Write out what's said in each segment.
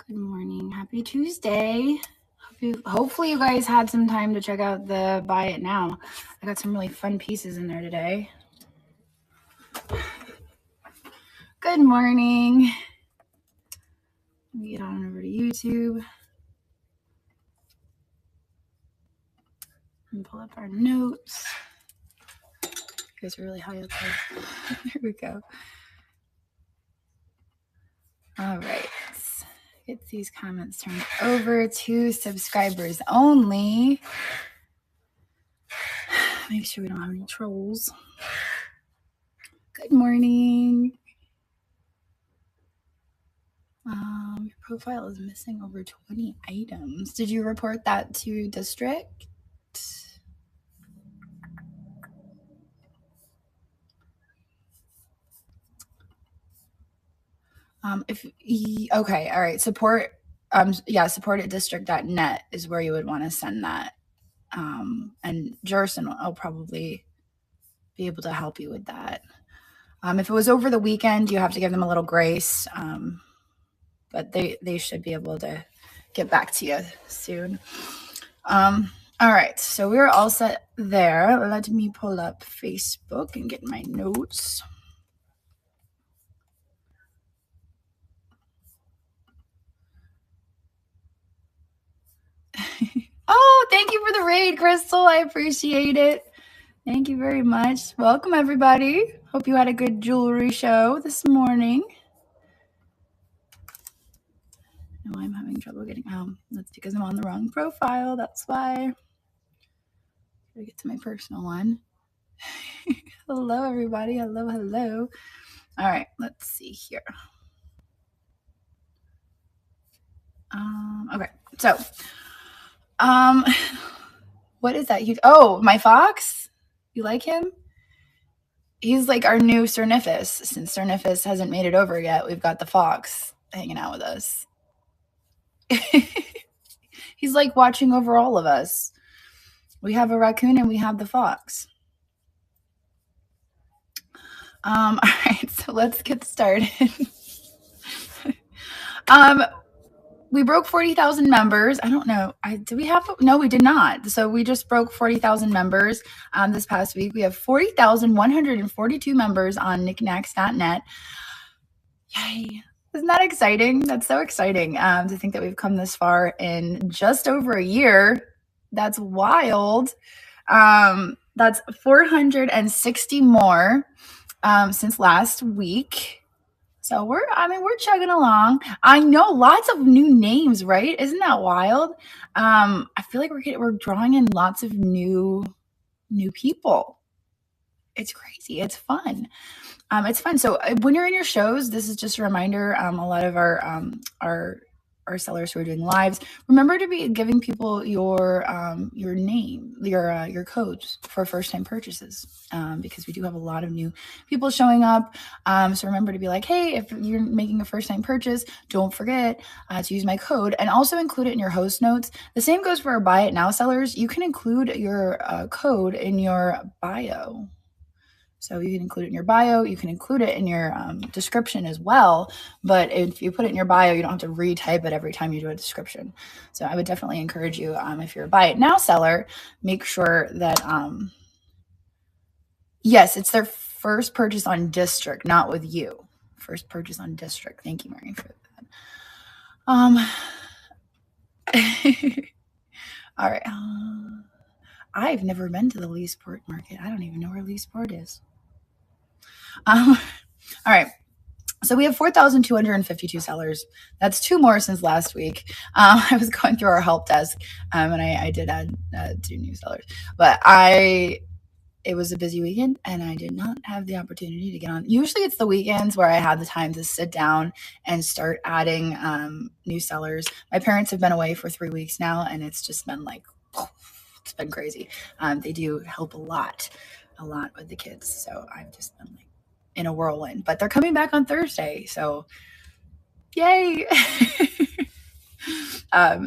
Good morning. Happy Tuesday. Hopefully you guys had some time to check out the Buy It Now. I got some really fun pieces in there today. Good morning. Let me get on over to YouTube and pull up our notes. You guys are really high up there. There we go. All right. Let's get these comments turned over to subscribers only. Make sure we don't have any trolls. Good morning. Your profile is missing over 20 items. Did you report that to district? Okay, all right. Support at district.net is where you would want to send that. And Jerson will probably be able to help you with that. If it was over the weekend, you have to give them a little grace. But they should be able to get back to you soon. All right, so we're all set there. Let me pull up Facebook and get my notes. Oh, thank you for the raid, Crystal. I appreciate it. Thank you very much. Welcome, everybody. Hope you had a good jewelry show this morning. No, I'm having trouble getting home. That's because I'm on the wrong profile. That's why. Gotta get to my personal one. Hello, everybody. Hello. All right, let's see here. Okay, so, what is that? My fox? You like him? He's like our new Cernifus. Since Cernifus hasn't made it over yet, we've got the fox hanging out with us. He's like watching over all of us. We have a raccoon and we have the fox. All right, so let's get started. We broke 40,000 members. I don't know. No, we did not. So we just broke 40,000 members this past week. We have 40,142 members on Niknax.net. Yay. Isn't that exciting? That's so exciting to think that we've come this far in just over a year. That's wild. That's 460 more since last week. So we're chugging along. I know lots of new names, right? Isn't that wild? I feel like we're drawing in lots of new people. It's crazy. It's fun. It's fun. So when you're in your shows, this is just a reminder. A lot of our sellers who are doing lives, remember to be giving people your name, your codes for first-time purchases, because we do have a lot of new people showing up. So remember to be like, hey, if you're making a first-time purchase, don't forget to use my code, and also include it in your host notes. The same goes for our Buy It Now sellers. You can include your code in your bio. So you can include it in your bio. You can include it in your description as well. But if you put it in your bio, you don't have to retype it every time you do a description. So I would definitely encourage you, if you're a Buy It Now seller, make sure that, yes, it's their first purchase on district, not with you. First purchase on district. Thank you, Mary, for that. All right. I've never been to the Leesport market. I don't even know where Leesport is. All right. So we have 4,252 sellers. That's 2 more since last week. I was going through our help desk, and I did add 2 new sellers. But it was a busy weekend, and I did not have the opportunity to get on. Usually it's the weekends where I have the time to sit down and start adding new sellers. My parents have been away for 3 weeks now, and it's just been like, it's been crazy. They do help a lot with the kids. So I've just been like in a whirlwind, but they're coming back on Thursday. So yay.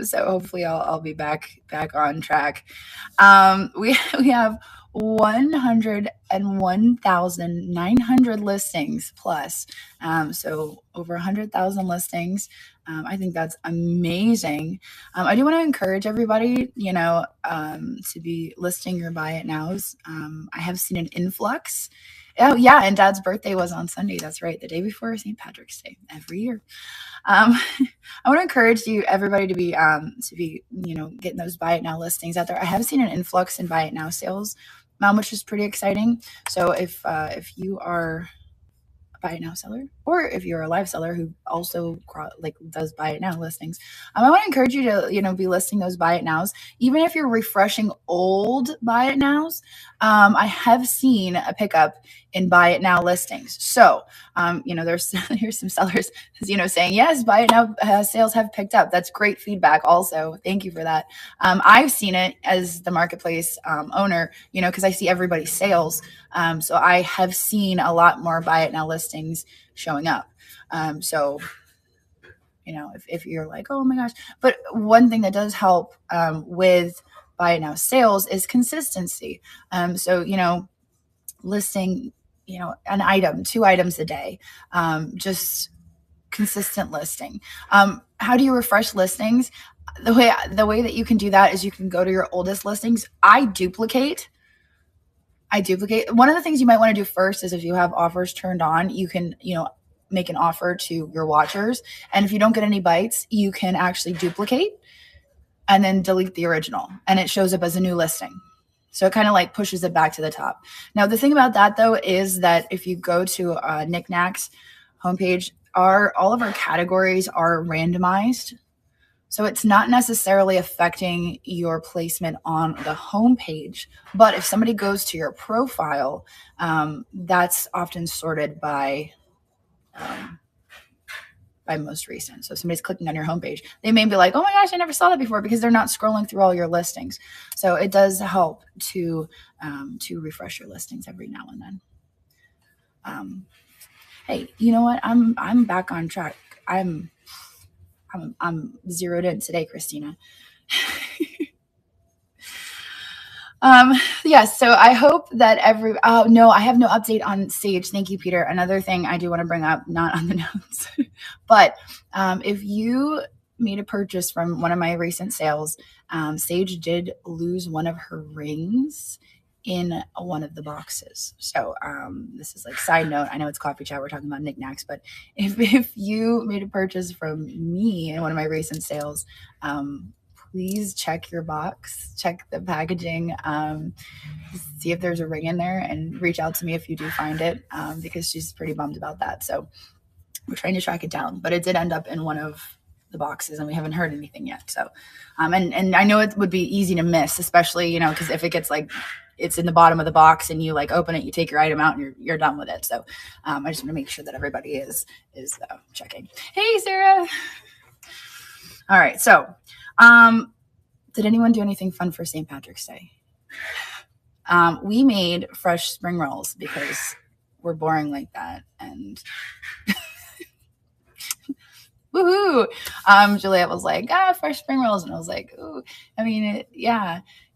So hopefully I'll be back on track. We have 101,900 listings plus. So over 100,000 listings. I think that's amazing. I do want to encourage everybody, to be listing your buy it nows. I have seen an influx. Oh yeah, and Dad's birthday was on Sunday. That's right, the day before St. Patrick's Day every year. I want to encourage everybody to be getting those buy it now listings out there. I have seen an influx in buy it now sales, which is pretty exciting. So if you are a buy it now seller, or if you're a live seller who also does buy it now listings, I want to encourage you to be listing those buy it nows, even if you're refreshing old buy it nows. I have seen a pickup in buy it now listings. So here's some sellers saying yes, buy it now sales have picked up. That's great feedback. Also, thank you for that. I've seen it as the marketplace owner, because I see everybody's sales. So I have seen a lot more buy it now listings showing up. So if you're like, oh my gosh, but one thing that does help with buy it now sales is consistency. So listing an item, 2 items a day, just consistent listing. How do you refresh listings? The way that you can do that is you can go to your oldest listings. I duplicate. One of the things you might want to do first is if you have offers turned on, you can make an offer to your watchers, and if you don't get any bites, you can actually duplicate and then delete the original, and it shows up as a new listing. So it kind of pushes it back to the top. Now, the thing about that though is that if you go to Niknax homepage, all of our categories are randomized. So it's not necessarily affecting your placement on the homepage, but if somebody goes to your profile, that's often sorted by most recent. So if somebody's clicking on your homepage, they may be like, oh my gosh, I never saw that before, because they're not scrolling through all your listings. So it does help to refresh your listings every now and then. Hey, you know what? I'm back on track. I'm zeroed in today, Christina. Yes. So I hope that no, I have no update on Sage. Thank you, Peter. Another thing I do want to bring up, not on the notes, but if you made a purchase from one of my recent sales, Sage did lose one of her rings in one of the boxes. So this is side note. I know it's coffee chat. We're talking about knickknacks, but if you made a purchase from me in one of my recent sales, please check your box, check the packaging, see if there's a ring in there, and reach out to me if you do find it, because she's pretty bummed about that. So we're trying to track it down, but it did end up in one of the boxes and we haven't heard anything yet. So, and I know it would be easy to miss, especially, because if it gets it's in the bottom of the box and you open it, you take your item out and you're done with it. So I just want to make sure that everybody is checking. Hey, Sarah. All right. So, did anyone do anything fun for St. Patrick's Day? We made fresh spring rolls because we're boring like that. And woohoo! Juliet was like, fresh spring rolls. And I was like, ooh, I mean,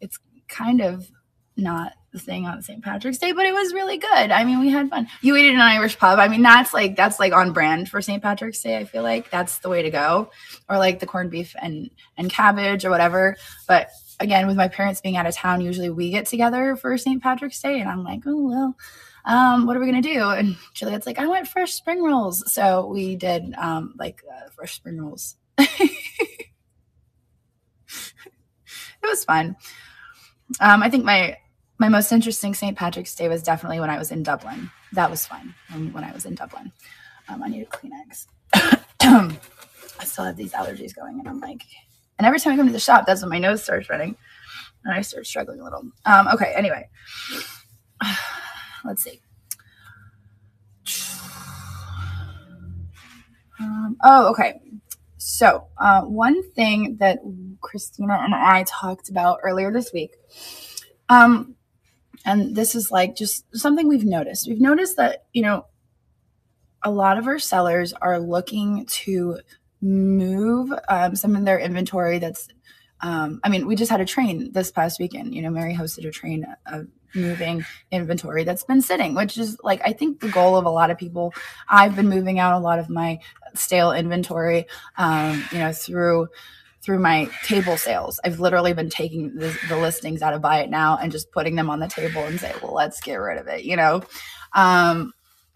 it's kind of not the thing on St. Patrick's Day, but it was really good. I mean, we had fun. You ate it in an Irish pub. I mean, that's on brand for St. Patrick's Day. I feel like that's the way to go, or the corned beef and cabbage or whatever. But again, with my parents being out of town, usually we get together for St. Patrick's Day, and I'm like, oh, well, what are we going to do? And Juliet's like, I want fresh spring rolls. So we did fresh spring rolls. It was fun. I think my most interesting St. Patrick's Day was definitely when I was in Dublin. That was fun when I was in Dublin. I need a Kleenex. I still have these allergies going, and I'm like, and every time I come to the shop, that's when my nose starts running, and I start struggling a little. Okay, anyway. Let's see. Okay. So one thing that Christina and I talked about earlier this week, and this is just something we've noticed. We've noticed that, a lot of our sellers are looking to move some of their inventory that's I mean, we just had a train this past weekend. Mary hosted a train of moving inventory that's been sitting, which is like, I think the goal of a lot of people. I've been moving out a lot of my stale inventory, through my table sales. I've literally been taking the listings out of Buy It Now and just putting them on the table and say, well, let's get rid of it,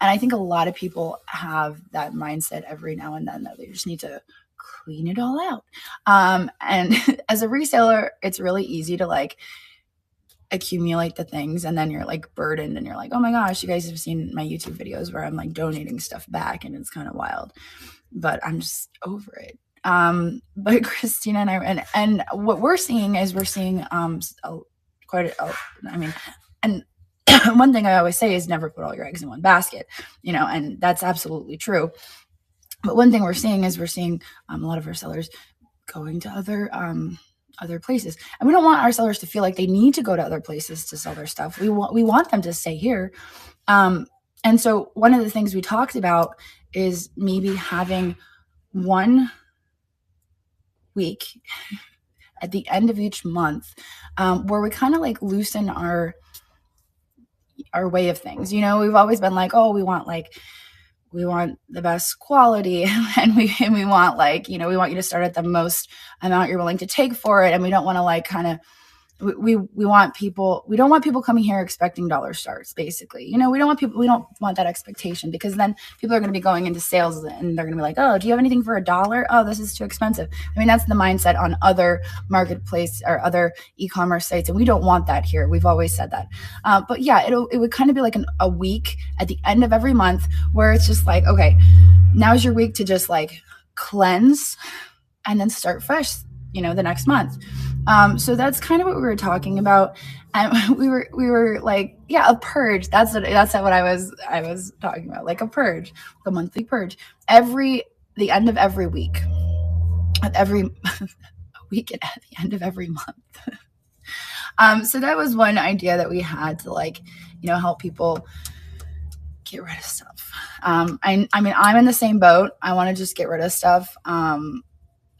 and I think a lot of people have that mindset every now and then, that they just need to clean it all out. And as a reseller, it's really easy to like accumulate the things, and then you're like burdened, and you're like, oh my gosh, you guys have seen my YouTube videos where I'm like donating stuff back, and it's kind of wild, but I'm just over it. But Christina and I, and what we're seeing is and one thing I always say is never put all your eggs in one basket, and that's absolutely true. But one thing we're seeing is a lot of our sellers going to other places, and we don't want our sellers to feel like they need to go to other places to sell their stuff. We want them to stay here. And so one of the things we talked about is maybe having one week at the end of each month, where we kind of like loosen our way of things. We've always been like, oh, we want the best quality, and we want we want you to start at the most amount you're willing to take for it. And we don't want to like kind of, we don't want people coming here expecting dollar starts, basically. We don't want that expectation, because then people are going to be going into sales and they're going to be like, oh, do you have anything for $1? Oh, this is too expensive. I mean, that's the mindset on other marketplace or other e-commerce sites, and we don't want that here. We've always said that. But yeah, it would kind of be like a week at the end of every month where it's just like, okay, now's your week to just like cleanse and then start fresh, the next month. So that's kind of what we were talking about. And we were like, yeah, a purge. That's what I was talking about, like a purge, the monthly purge, the end of every week, every week at the end of every month. So that was one idea that we had to like, help people get rid of stuff. I mean, I'm in the same boat. I want to just get rid of stuff.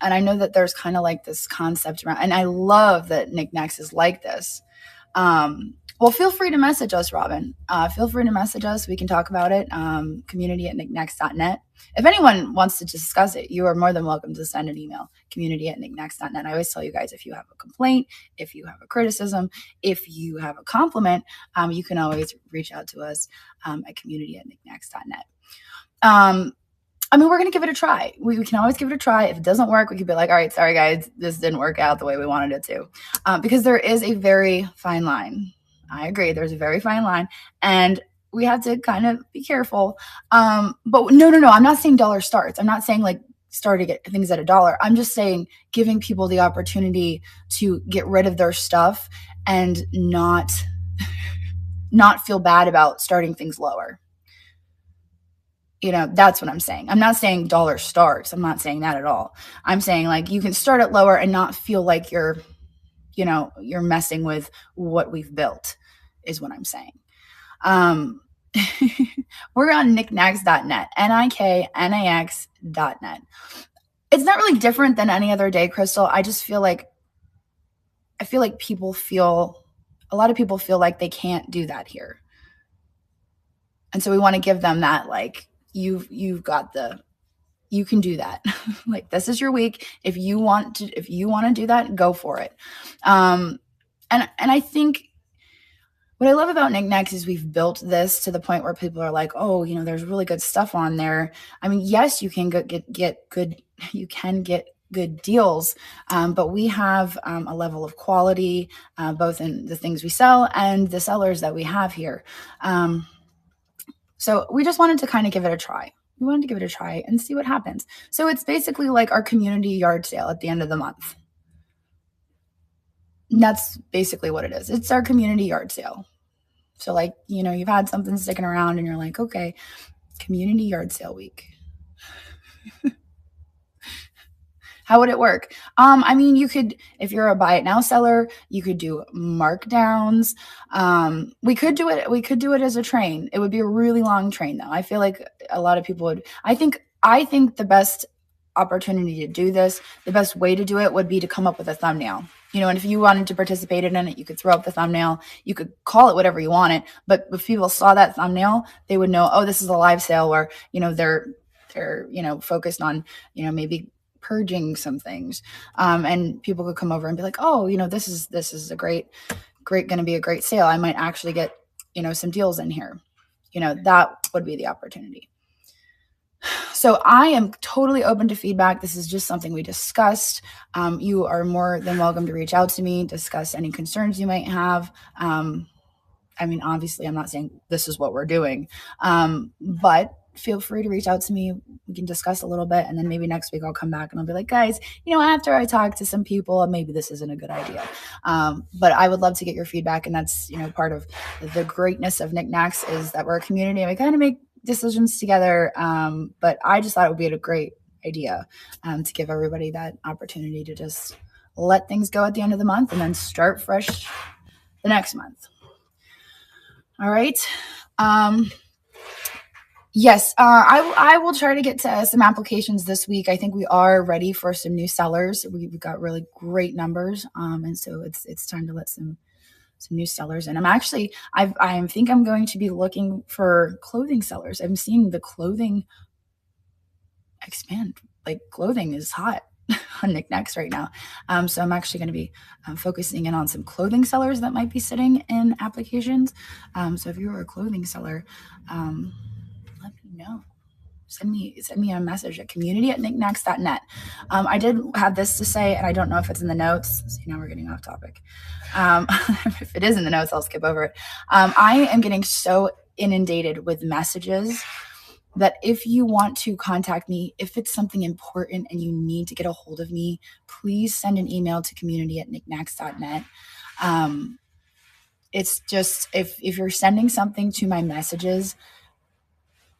And I know that there's kind of like this concept around, and I love that Niknax is like this. Well, feel free to message us, Robin. Feel free to message us. We can talk about it. community@niknax.net. If anyone wants to discuss it, you are more than welcome to send an email, community@niknax.net. I always tell you guys, if you have a complaint, if you have a criticism, if you have a compliment, you can always reach out to us at community@niknax.net. I mean, we're going to give it a try. We can always give it a try. If it doesn't work, we could be like, all right, sorry guys, this didn't work out the way we wanted it to. Because there is a very fine line. I agree. There's a very fine line, and we have to kind of be careful. But no. I'm not saying dollar starts. I'm not saying like starting at things at $1. I'm just saying giving people the opportunity to get rid of their stuff and not feel bad about starting things lower. That's what I'm saying. I'm not saying dollar starts. I'm not saying that at all. I'm saying like you can start it lower and not feel like you're messing with what we've built, is what I'm saying. We're on Niknax.net, Niknax.net. It's not really different than any other day, Crystal. I just feel like a lot of people feel like they can't do that here. And so we want to give them that, like, you can do that. Like, this is your week. If you want to do that, go for it. And I think what I love about Niknax is we've built this to the point where people are like, oh, there's really good stuff on there. I mean, yes, you can get good deals, but we have a level of quality, both in the things we sell and the sellers that we have here. So we just wanted to kind of give it a try. We wanted to give it a try and see what happens. So it's basically like our community yard sale at the end of the month. And that's basically what it is. It's our community yard sale. So like, you've had something sticking around and you're like, okay, community yard sale week. How would it work? I mean, you could, if you're a Buy It Now seller, you could do markdowns. We could do it as a train. It would be a really long train though. I feel like a lot of people would, I think the best opportunity to do this, the best way to do it would be to come up with a thumbnail. And if you wanted to participate in it, you could throw up the thumbnail. You could call it whatever you wanted, but if people saw that thumbnail, they would know, oh, this is a live sale where, they're focused on, maybe purging some things. And people could come over and be like, oh, this is a great, going to be a great sale. I might actually get, some deals in here. That would be the opportunity. So I am totally open to feedback. This is just something we discussed. You are more than welcome to reach out to me, discuss any concerns you might have. Obviously, I'm not saying this is what we're doing, but feel free to reach out to me. We can discuss a little bit, and then maybe next week I'll come back and I'll be like, guys, after I talk to some people, maybe this isn't a good idea. But I would love to get your feedback, and that's, part of the greatness of Niknax is that we're a community and we kind of make decisions together. But I just thought it would be a great idea to give everybody that opportunity to just let things go at the end of the month and then start fresh the next month. All right. Yes, I will try to get to some applications this week. I think we are ready for some new sellers. We've got really great numbers, and so it's time to let some new sellers in. I think I'm going to be looking for clothing sellers. I'm seeing the clothing expand. Like, clothing is hot on Niknax right now. So I'm actually going to be focusing in on some clothing sellers that might be sitting in applications. So if you're a clothing seller, let me know. Send me a message at community@niknax.net. I did have this to say, and I don't know if it's in the notes. See, now we're getting off topic. If it is in the notes, I'll skip over it. I am getting so inundated with messages that if you want to contact me, if it's something important and you need to get a hold of me, please send an email to community@niknax.net. It's just, if you're sending something to my messages,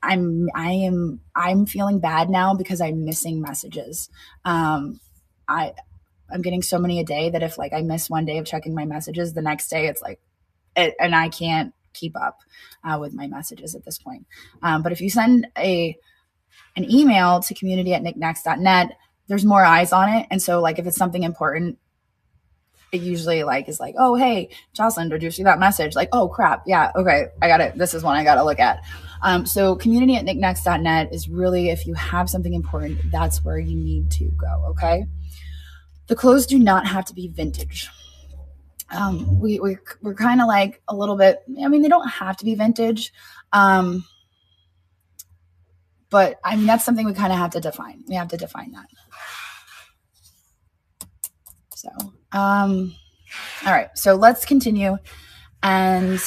I'm feeling bad now because I'm missing messages. I'm getting so many a day that if I miss one day of checking my messages, the next day it's and I can't keep up with my messages at this point. But if you send an email to community@niknax.net, there's more eyes on it. And so if it's something important, it usually is oh, hey, Jocelyn, did you see that message? Oh, crap. Yeah. Okay. I got it. This is one I got to look at. So community@niknax.net is really, if you have something important, that's where you need to go. Okay. The clothes do not have to be vintage. We're kind of a little bit, they don't have to be vintage. But that's something we kind of have to define. We have to define that. So, all right, so let's continue. And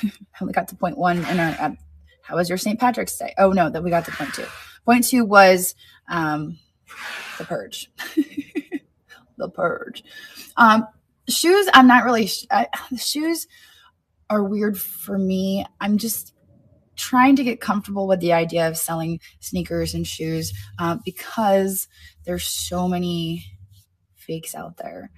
I only got to point one in our, how was your St. Patrick's Day? Oh no, that we got to point two. Point two was, the purge, the purge. Shoes, I'm not really, shoes are weird for me. I'm just trying to get comfortable with the idea of selling sneakers and shoes, because there's so many fakes out there.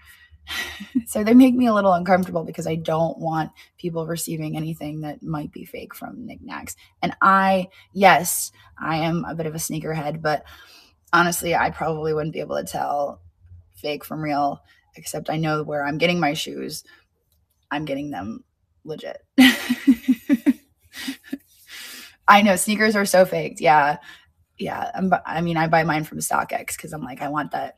So they make me a little uncomfortable because I don't want people receiving anything that might be fake from Niknax. And yes, I am a bit of a sneakerhead, but honestly, I probably wouldn't be able to tell fake from real, except I know where I'm getting my shoes. I'm getting them legit. I know sneakers are so faked. Yeah. I buy mine from StockX because I'm I want that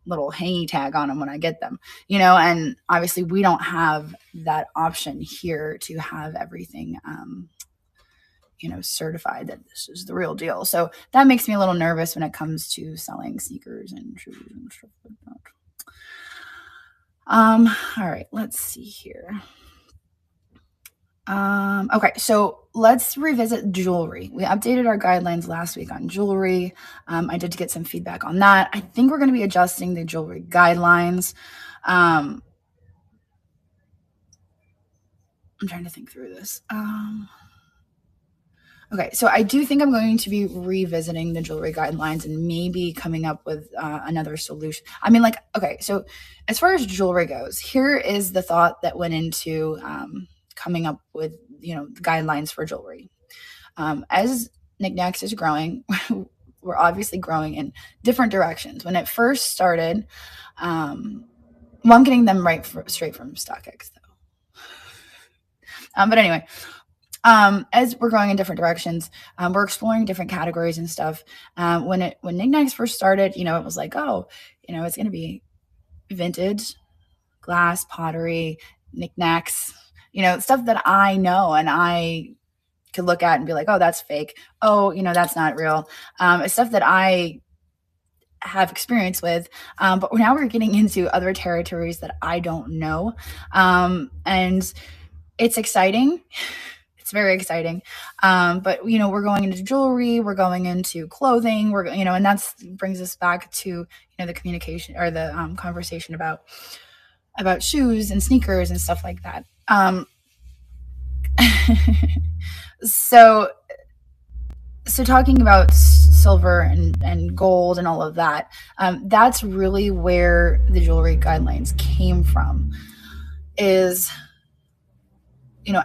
little hangy tag on them when I get them, and obviously we don't have that option here to have everything, certified that this is the real deal. So that makes me a little nervous when it comes to selling sneakers and shoes and stuff like that. All right, let's see here. Okay, so let's revisit jewelry. We updated our guidelines last week on jewelry. I did get some feedback on that. I think we're going to be adjusting the jewelry guidelines. I'm trying to think through this. Okay, so I do think I'm going to be revisiting the jewelry guidelines and maybe coming up with another solution. Okay, so as far as jewelry goes, here is the thought that went into coming up with, guidelines for jewelry. As Niknax is growing, we're obviously growing in different directions. When it first started, well, I'm getting them straight from StockX though. But anyway, as we're going in different directions, we're exploring different categories and stuff. When Niknax first started, it was like, oh, it's going to be vintage, glass, pottery, knickknacks, stuff that I know and I could look at and be like, oh, that's fake. Oh, that's not real. It's stuff that I have experience with. But now we're getting into other territories that I don't know. And it's exciting. It's very exciting. But we're going into jewelry, we're going into clothing, and that's brings us back to, the communication or the conversation about shoes and sneakers and stuff like that. So talking about silver and gold and all of that, that's really where the jewelry guidelines came from. Is,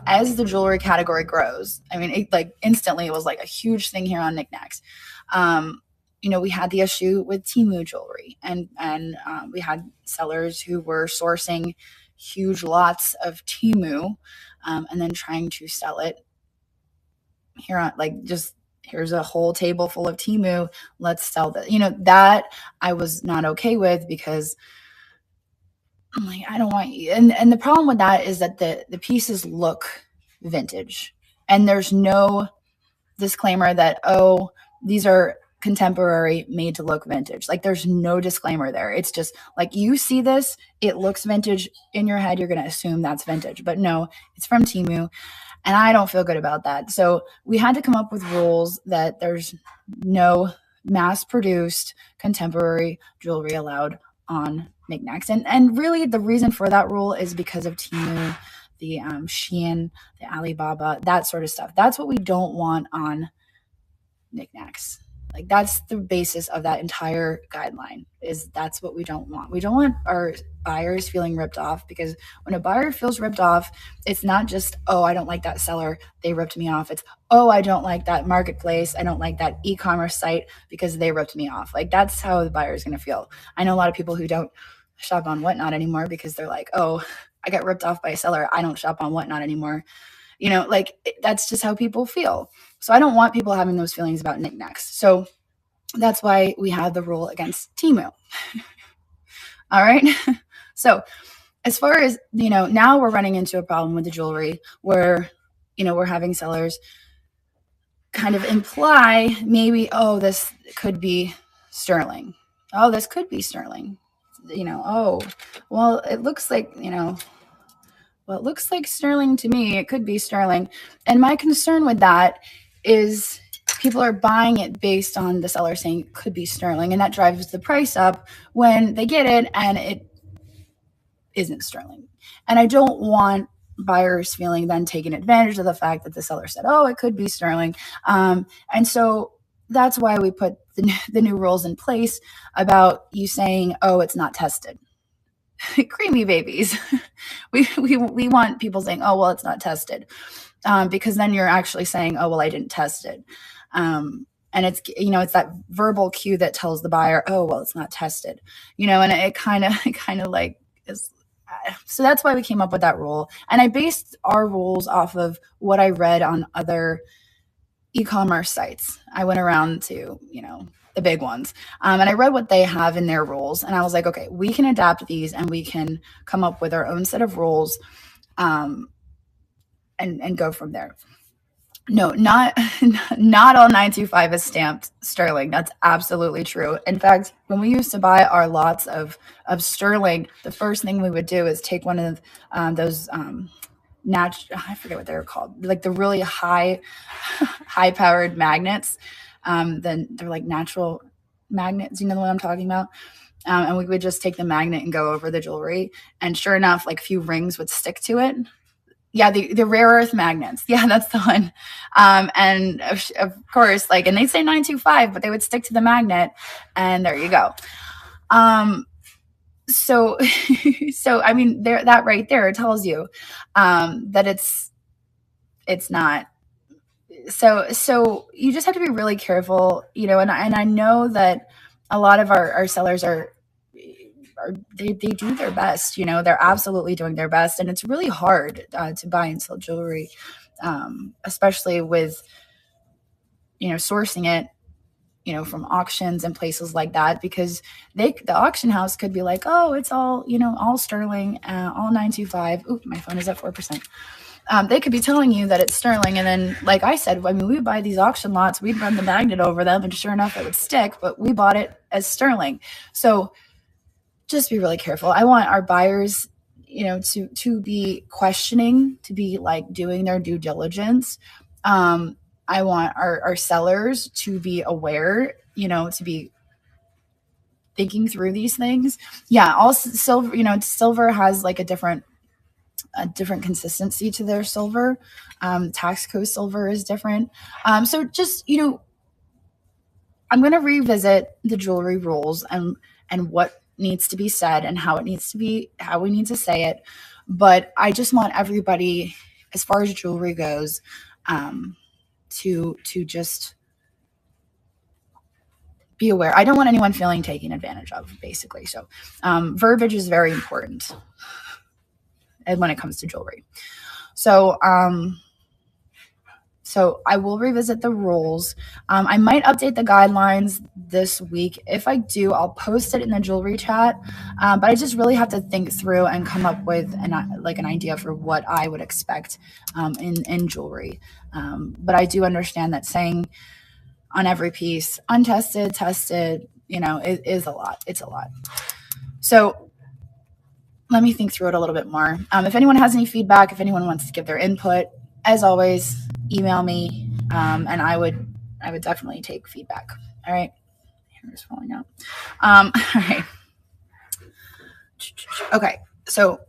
as the jewelry category grows, I mean, instantly it was like a huge thing here on Niknax. We had the issue with Temu jewelry, and we had sellers who were sourcing huge lots of Temu, and then trying to sell it here on, here's a whole table full of Temu, let's sell that. That I was not okay with, because I'm like, I don't want you. And the problem with that is that the pieces look vintage, and there's no disclaimer that, oh, these are contemporary, made to look vintage. There's no disclaimer there. It's just like, you see this, it looks vintage. In your head, you're going to assume that's vintage, but no, it's from Temu. And I don't feel good about that. So we had to come up with rules that there's no mass-produced contemporary jewelry allowed on Niknax. And really the reason for that rule is because of Temu, the Shein, the Alibaba, that sort of stuff. That's what we don't want on Niknax. That's the basis of that entire guideline, is that's what we don't want. We don't want our buyers feeling ripped off, because when a buyer feels ripped off, it's not just, oh, I don't like that seller, they ripped me off. It's, oh, I don't like that marketplace, I don't like that e-commerce site because they ripped me off. That's how the buyer is going to feel. I know a lot of people who don't shop on Whatnot anymore because they're like, oh, I got ripped off by a seller, I don't shop on Whatnot anymore. That's just how people feel. So I don't want people having those feelings about Niknax. So that's why we have the rule against Temu. All right. So as far as, now we're running into a problem with the jewelry where, we're having sellers kind of imply maybe, oh, this could be sterling. Oh, this could be sterling. Oh, well, it looks like, well, it looks like sterling to me. It could be sterling. And my concern with that is people are buying it based on the seller saying it could be sterling, and that drives the price up when they get it and it isn't sterling. And I don't want buyers feeling then taken advantage of the fact that the seller said, oh, it could be sterling. And so that's why we put the new rules in place about you saying, oh, it's not tested. Creamy babies. We want people saying, oh, well, it's not tested, because then you're actually saying, oh, well, I didn't test it. And it's, it's that verbal cue that tells the buyer, oh, well, it's not tested, and it kind of is. So that's why we came up with that rule. And I based our rules off of what I read on other e-commerce sites. I went around to, the big ones. And I read what they have in their rules. And I was like, okay, we can adapt these and we can come up with our own set of rules, and go from there. No, not all 925 is stamped sterling. That's absolutely true. In fact, when we used to buy our lots of sterling, the first thing we would do is take one of those I forget what they're called, the really high powered magnets. Then they're like natural magnets. You know what I'm talking about? And we would just take the magnet and go over the jewelry. And sure enough, a few rings would stick to it. Yeah, the rare earth magnets. Yeah, that's the one. And of course, and they say 925, but they would stick to the magnet, and there you go. So I mean, that right there tells you that it's not so you just have to be really careful, and I know that a lot of our sellers they do their best, they're absolutely doing their best, and it's really hard to buy and sell jewelry, especially with sourcing it from auctions and places like that, because the auction house could be like, oh, it's all all sterling, all 925. Ooh, my phone is at 4%. They could be telling you that it's sterling, and then, like I said, we would buy these auction lots, we'd run the magnet over them, and sure enough, it would stick, but we bought it as sterling. So just be really careful. I want our buyers, to be questioning, to be like doing their due diligence. I want our sellers to be aware, to be thinking through these things. Yeah, all silver, silver has like a different consistency to their silver. Taxco silver is different. So just, I'm going to revisit the jewelry rules and what needs to be said and how we need to say it. But I just want everybody, as far as jewelry goes, to just be aware. I don't want anyone feeling taken advantage of, basically. So verbiage is very important when it comes to jewelry. So I will revisit the rules. I might update the guidelines this week. If I do, I'll post it in the jewelry chat. But I just really have to think through and come up with an idea for what I would expect in jewelry. But I do understand that saying on every piece, untested, tested, it is a lot. It's a lot. So let me think through it a little bit more. If anyone has any feedback, if anyone wants to give their input, as always, email me, and I would definitely take feedback. All right. Hair is falling out. All right. Okay. So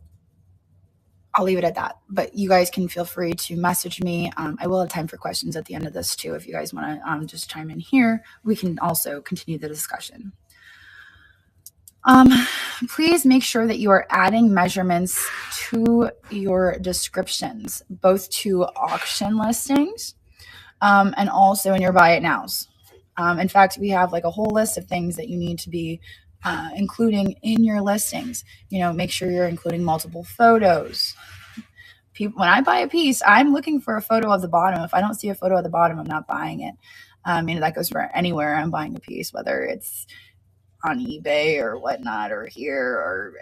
I'll leave it at that, but you guys can feel free to message me. I will have time for questions at the end of this too. If you guys want to just chime in here, we can also continue the discussion. Please make sure that you are adding measurements to your descriptions, both to auction listings and also in your buy it nows. In fact, we have like a whole list of things that you need to be including in your listings. Make sure you're including multiple photos. When I buy a piece, I'm looking for a photo of the bottom. If I don't see a photo of the bottom, I'm not buying it. That goes for anywhere I'm buying a piece, whether it's on eBay or whatnot, or here or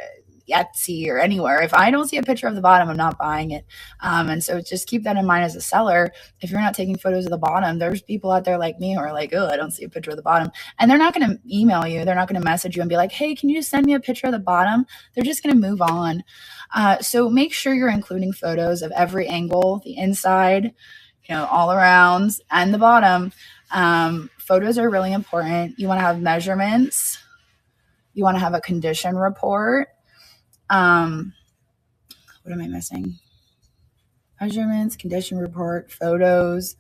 Etsy or anywhere. If I don't see a picture of the bottom, I'm not buying it. And so just keep that in mind as a seller. If you're not taking photos of the bottom, there's people out there like me who are like, oh, I don't see a picture of the bottom. And they're not going to email you. They're not going to message you and be like, hey, can you just send me a picture of the bottom? They're just going to move on. So make sure you're including photos of every angle, the inside, all around, and the bottom. Photos are really important. You want to have measurements. You want to have a condition report. What am I missing? Measurements, condition report, photos.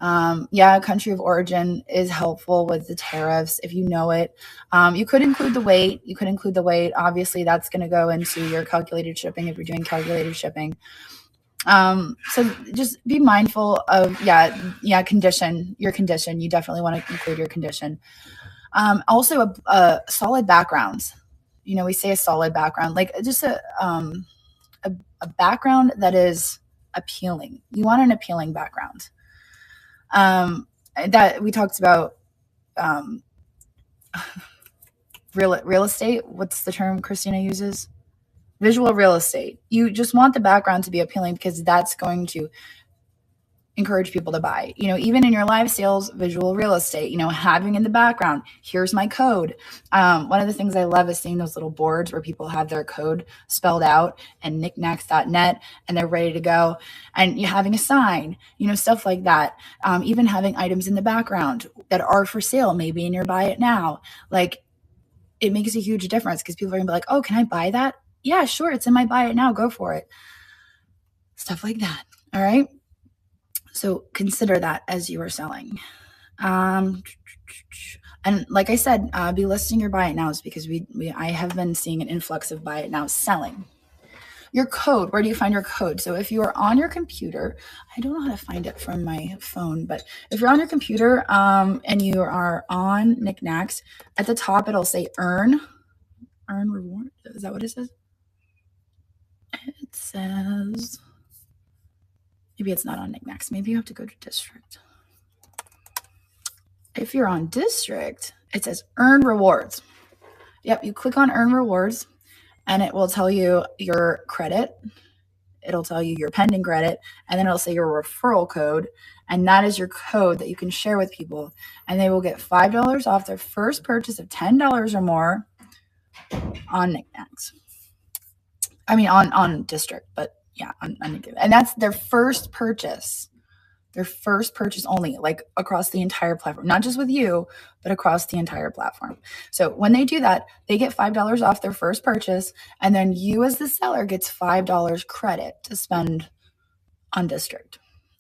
Country of origin is helpful with the tariffs if you know it. You could include the weight. Obviously, that's going to go into your calculated shipping if you're doing calculated shipping. So just be mindful of, condition, your condition. You definitely want to include your condition. Also a solid background. We say a solid background, like just a background that is appealing. You want an appealing background. That we talked about, real estate. What's the term Christina uses? Visual real estate. You just want the background to be appealing because that's going to encourage people to buy. Even in your live sales, visual real estate, having in the background, here's my code. One of the things I love is seeing those little boards where people have their code spelled out and Niknax.net and they're ready to go. And you having a sign, stuff like that. Even having items in the background that are for sale, maybe in your buy it now. Like, it makes a huge difference because people are gonna be like, oh, can I buy that? Yeah, sure. It's in my buy it now. Go for it. Stuff like that. All right. So consider that as you are selling. And like I said, be listing your buy it nows because I have been seeing an influx of buy it nows selling. your code. Where do you find your code? So if you are on your computer, I don't know how to find it from my phone, but if you're on your computer and you are on Niknax, at the top it'll say earn reward. Is that what it says? It says, maybe it's not on Niknax. Maybe you have to go to district. If you're on district, it says earn rewards. Yep, you click on earn rewards and it will tell you your credit. It'll tell you your pending credit, and then it'll say your referral code. And that is your code that you can share with people. And they will get $5 off their first purchase of $10 or more on Niknax. I mean, on district, but yeah, and that's their first purchase. Their first purchase only, like across the entire platform, not just with you, but across the entire platform. So when they do that, they get $5 off their first purchase, and then you as the seller gets $5 credit to spend on district.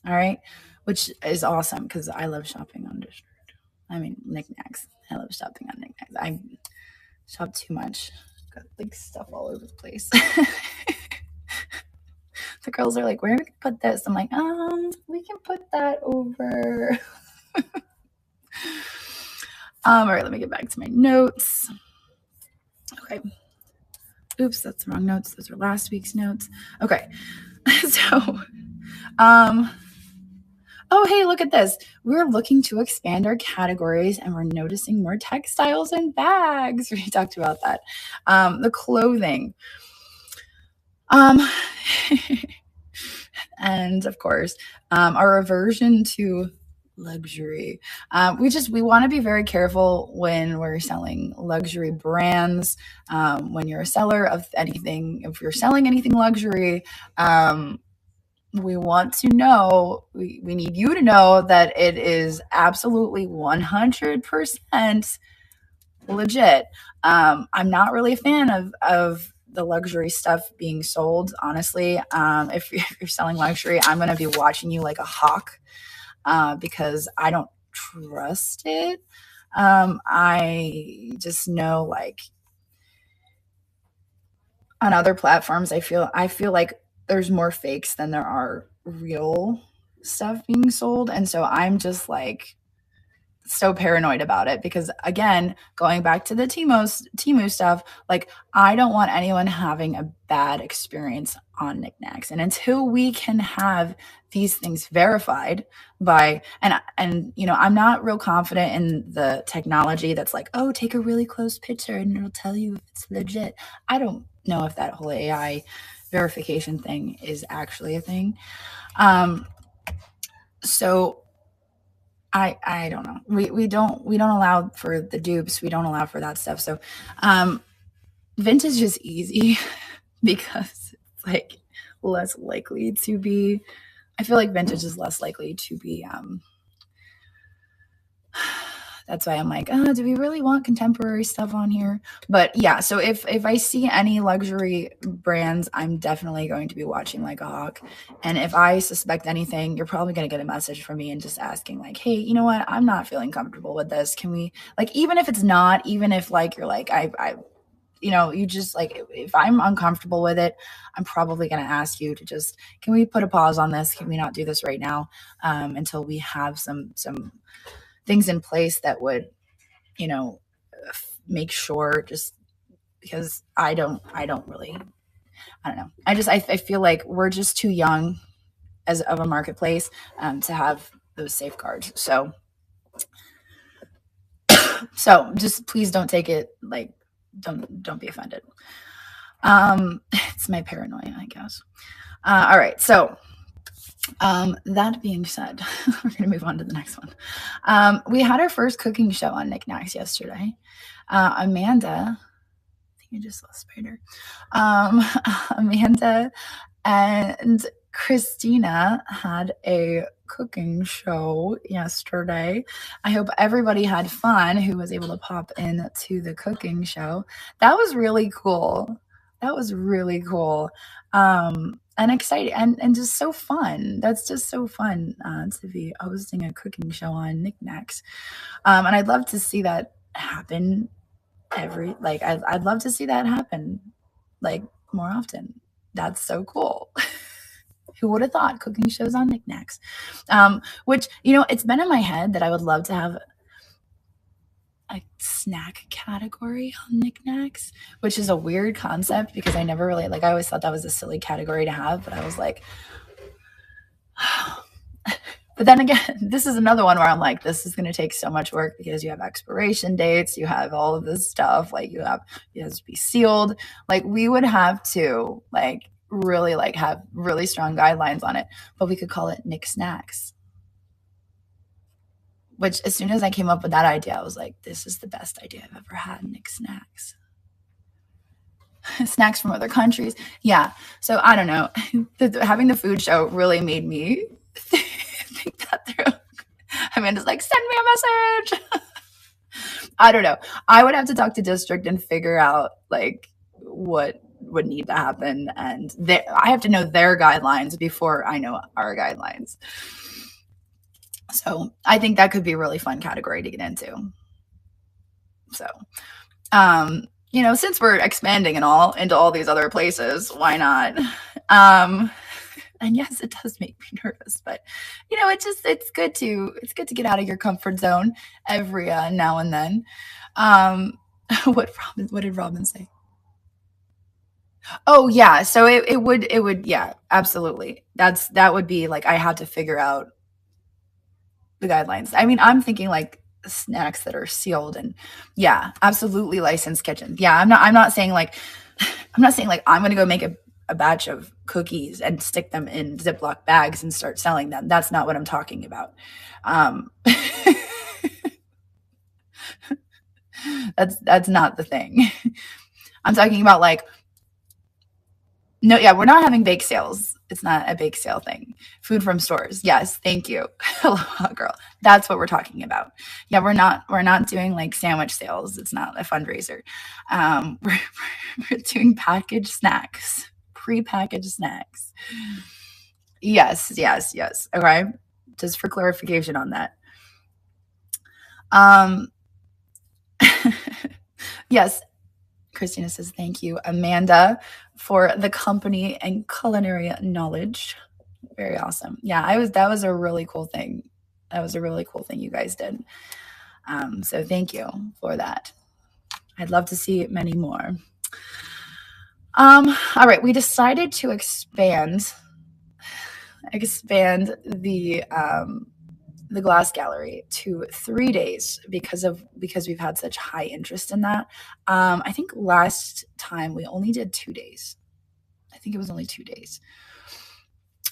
All right, which is awesome because I love shopping on district. I mean, Niknax. I love shopping on Niknax. I shop too much. Got like stuff all over the place. The girls are like, where do we put this? I'm like, we can put that over. All right, let me get back to my notes. Okay. Oops, that's the wrong notes. Those are last week's notes. Okay. So, oh, hey, look at this. We're looking to expand our categories and we're noticing more textiles and bags. We talked about that. The clothing. And of course, our aversion to luxury. We want to be very careful when we're selling luxury brands. When you're a seller of anything, if you're selling anything luxury, we want to know, we need you to know that it is absolutely 100% legit. I'm not really a fan of the luxury stuff being sold, honestly. If you're selling luxury, I'm going to be watching you like a hawk because I don't trust it. I just know, like, on other platforms, I feel like there's more fakes than there are real stuff being sold. And so I'm just like so paranoid about it because, again, going back to the Temu stuff, like, I don't want anyone having a bad experience on Niknax. And until we can have these things verified by, and you know, I'm not real confident in the technology that's like, oh, take a really close picture and it'll tell you if it's legit. I don't know if that whole AI verification thing is actually a thing. So I don't know. We don't allow for the dupes. We don't allow for that stuff. So vintage is easy because it's like less likely to be, I feel like vintage is less likely to be that's why I'm like, do we really want contemporary stuff on here? But yeah, so if I see any luxury brands, I'm definitely going to be watching like a hawk. And if I suspect anything, you're probably going to get a message from me and just asking like, hey, you know what? I'm not feeling comfortable with this. Can we, like, even if it's not, even if like you're like, I you know, you just like, if I'm uncomfortable with it, I'm probably going to ask you to just, can we put a pause on this? Can we not do this right now until we have some things in place that would, you know, make sure, just because I don't really, I don't know. I feel like we're just too young as of a marketplace to have those safeguards. So just please don't take it like, don't be offended. It's my paranoia, I guess. All right. So that being said, we're going to move on to the next one. We had our first cooking show on Niknax yesterday. Amanda, I think I just saw a spider. Amanda and Christina had a cooking show yesterday. I hope everybody had fun who was able to pop in to the cooking show. That was really cool. And exciting and just so fun. That's just so fun to be hosting a cooking show on Niknax. And I'd love to see that happen I'd love to see that happen like more often. That's so cool. Who would have thought cooking shows on Niknax? Which, it's been in my head that I would love to have a snack category on Niknax, which is a weird concept because I never really, I always thought that was a silly category to have, but I was like, but then again, this is another one where I'm like, this is going to take so much work because you have expiration dates, you have all of this stuff, it has to be sealed. We would have to really have really strong guidelines on it, but we could call it Nick Snacks. Which, as soon as I came up with that idea, I was like, this is the best idea I've ever had, Nick Snacks. Snacks from other countries. Yeah. So I don't know. Having the food show really made me think that through. Amanda's like, send me a message. I don't know. I would have to talk to district and figure out what would need to happen. And I have to know their guidelines before I know our guidelines. So I think that could be a really fun category to get into. So, since we're expanding and all into all these other places, why not? And yes, it does make me nervous, but it's good to get out of your comfort zone every now and then. What did Robin say? Oh yeah. So it would, yeah, absolutely. That would be I have to figure out the guidelines. I mean, I'm thinking snacks that are sealed and yeah, absolutely licensed kitchens. Yeah. I'm not saying I'm going to go make a batch of cookies and stick them in Ziploc bags and start selling them. That's not what I'm talking about. That's not the thing. I'm talking about no, yeah, we're not having bake sales. It's not a bake sale thing. Food from stores. Yes, thank you. Aloha, girl. That's what we're talking about. Yeah, we're not doing sandwich sales. It's not a fundraiser. We're doing packaged snacks, pre-packaged snacks. Yes. Okay, just for clarification on that. Yes. Christina says, thank you, Amanda, for the company and culinary knowledge. Very awesome. Yeah, that was a really cool thing. That was a really cool thing you guys did. So thank you for that. I'd love to see many more. All right. We decided to expand the glass gallery to 3 days because we've had such high interest in that. I think last time we only did 2 days. I think it was only 2 days.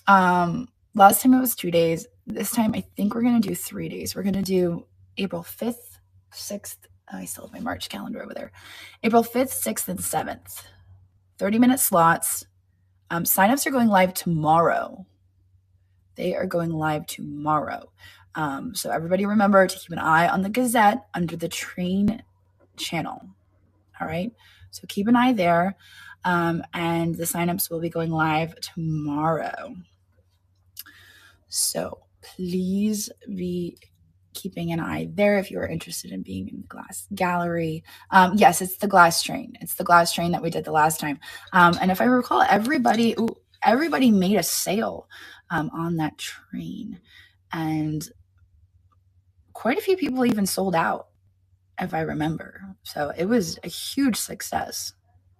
Last time it was 2 days. This time I think we're going to do 3 days. We're going to do April 5th, 6th. I still have my March calendar over there. April 5th, 6th, and 7th. 30-minute slots. Signups are going live tomorrow. They are going live tomorrow. So everybody remember to keep an eye on the Gazette under the train channel. All right. So keep an eye there. And the signups will be going live tomorrow. So please be keeping an eye there if you are interested in being in the glass gallery. Yes, it's the glass train. It's the glass train that we did the last time. And if I recall, everybody made a sale on that train. And quite a few people even sold out, if I remember. So it was a huge success.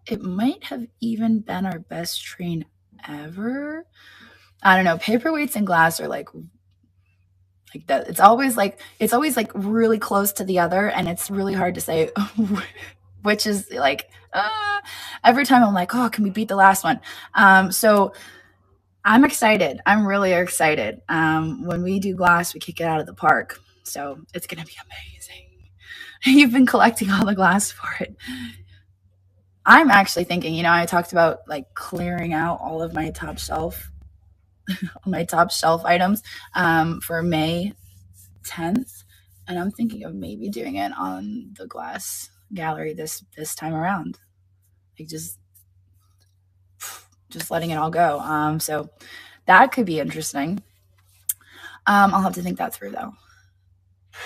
It might have even been our best train ever. I don't know. Paperweights and glass are like that. It's always really close to the other, and it's really hard to say which is every time I'm like, oh, can we beat the last one? So I'm excited. I'm really excited. When we do glass, we kick it out of the park. So it's going to be amazing. You've been collecting all the glass for it. I'm actually thinking, I talked about clearing out all of my top shelf items for May 10th. And I'm thinking of maybe doing it on the glass gallery this time around. Just letting it all go. So that could be interesting. I'll have to think that through though.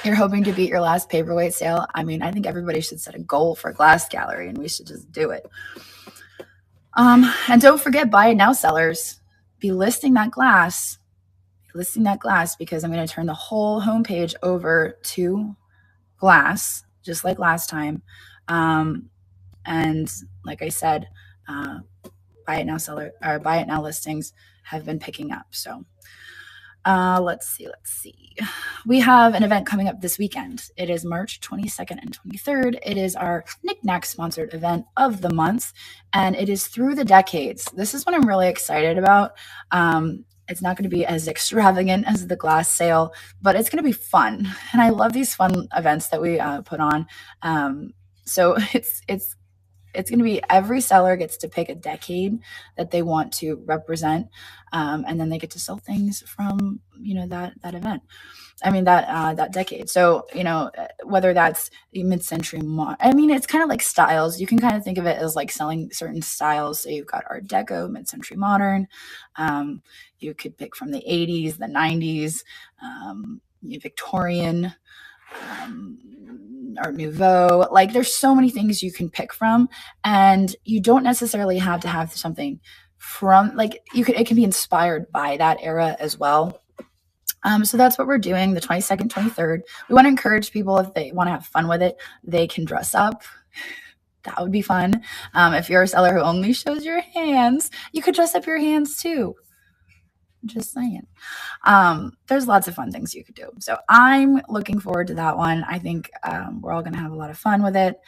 You're hoping to beat your last paperweight sale. I mean, I think everybody should set a goal for glass gallery and we should just do it. And don't forget, buy it now sellers. Be listing that glass. Because I'm going to turn the whole homepage over to glass, just like last time. And like I said, buy it now listings have been picking up. So let's see. We have an event coming up this weekend. It is March 22nd and 23rd. It is our Niknax sponsored event of the month, and it is through the decades. This is what I'm really excited about. It's not going to be as extravagant as the glass sale, but it's going to be fun. And I love these fun events that we put on. So it's going to be every seller gets to pick a decade that they want to represent. And then they get to sell things from, that event. That decade. So, whether that's the mid-century, it's kind of like styles. You can kind of think of it as like selling certain styles. So you've got Art Deco, mid-century modern. You could pick from the 80s, the 90s, Victorian, Art Nouveau. Like there's so many things you can pick from, and you don't necessarily have to have something from it can be inspired by that era as well. So that's what we're doing the 22nd, 23rd. We want to encourage people, if they want to have fun with it, they can dress up. That would be fun. If you're a seller who only shows your hands, you could dress up your hands too. Just saying. There's lots of fun things you could do. So I'm looking forward to that one. I think we're all going to have a lot of fun with it.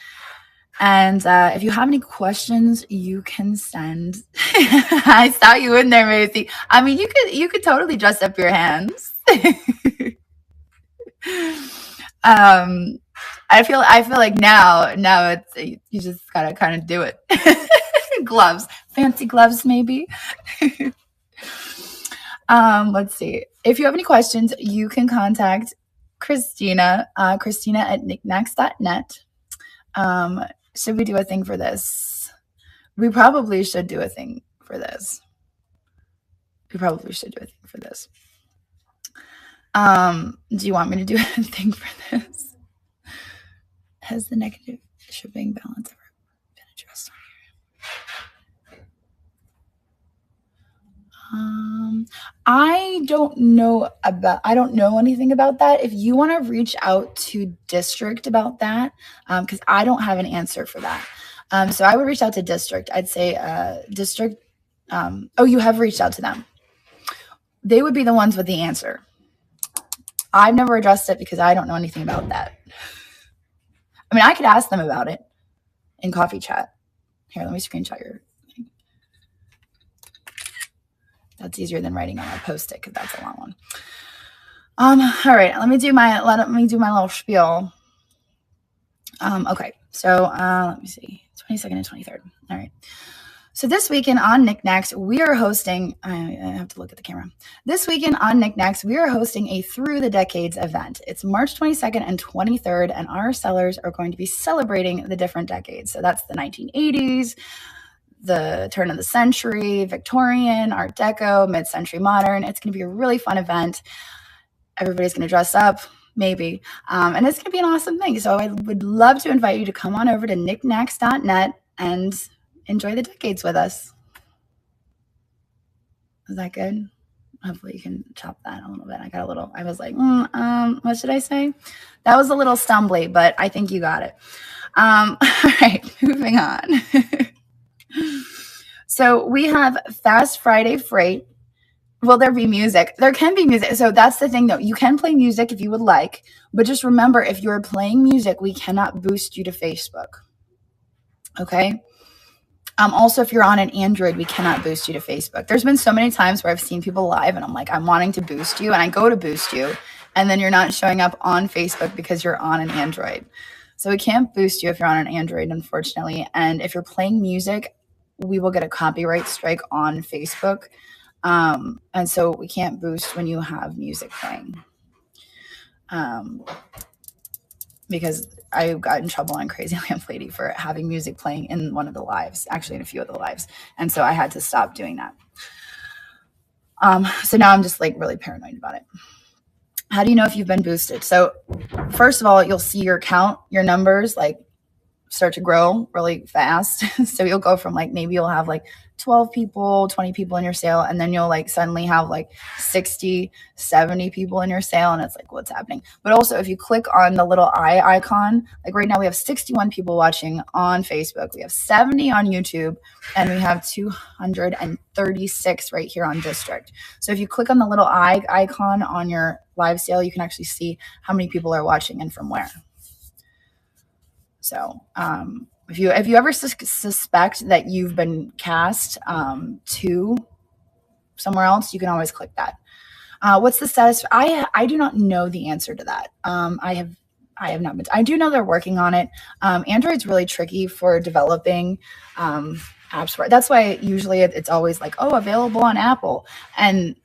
And if you have any questions, you can send. I saw you in there, Macy. You could totally dress up your hands. I feel like now it's you just gotta kind of do it. Gloves, fancy gloves, maybe. Let's see. If you have any questions, you can contact Christina at niknax.net. Should we do a thing for this? We probably should do a thing for this. Do you want me to do a thing for this? Has the negative shipping balance ever been addressed on here? I don't know anything about that. If you want to reach out to district about that, because I don't have an answer for that. So I would reach out to district. I'd say district. You have reached out to them. They would be the ones with the answer. I've never addressed it because I don't know anything about that. I could ask them about it in coffee chat. Here, let me screenshot your thing. That's easier than writing on a Post-it because that's a long one. All right, let me do my little spiel. Okay, so let me see, 22nd and 23rd. All right. So this weekend on Niknax, we are hosting, I have to look at the camera. This weekend on Niknax, we are hosting a Through the Decades event. It's March 22nd and 23rd, and our sellers are going to be celebrating the different decades. So that's the 1980s, the turn of the century, Victorian, Art Deco, mid-century modern. It's going to be a really fun event. Everybody's going to dress up, maybe. And it's going to be an awesome thing. So I would love to invite you to come on over to niknax.net and enjoy the decades with us. Is that good? Hopefully you can chop that a little bit. I was like, what should I say? That was a little stumbly, but I think you got it. All right, moving on. So we have Fast Friday Freight. Will there be music? There can be music. So that's the thing, though. You can play music if you would like, but just remember, if you're playing music, we cannot boost you to Facebook. Okay? Also, if you're on an Android, we cannot boost you to Facebook. There's been so many times where I've seen people live and I'm like, I'm wanting to boost you, and I go to boost you, and then you're not showing up on Facebook because you're on an Android. So we can't boost you if you're on an Android, unfortunately. And if you're playing music, we will get a copyright strike on Facebook. And so we can't boost when you have music playing. Because I got in trouble on Crazy Lamp Lady for having music playing in one of the lives, actually in a few of the lives. And so I had to stop doing that. So now I'm just like really paranoid about it. How do you know if you've been boosted? So first of all, you'll see your count, your numbers, like start to grow really fast. So you'll go from like, maybe you'll have like 12 people, 20 people in your sale, and then you'll like suddenly have like 60, 70 people in your sale, and it's like, what's happening? But also, if you click on the little eye icon, like right now we have 61 people watching on Facebook, we have 70 on YouTube, and we have 236 right here on District. So if you click on the little eye icon on your live sale, you can actually see how many people are watching and from where. So if you ever suspect that you've been cast to somewhere else, you can always click that. What's the status? I do not know the answer to that. I have not been. I do know they're working on it. Android's really tricky for developing apps for it. That's why usually it's always like, oh, available on Apple, and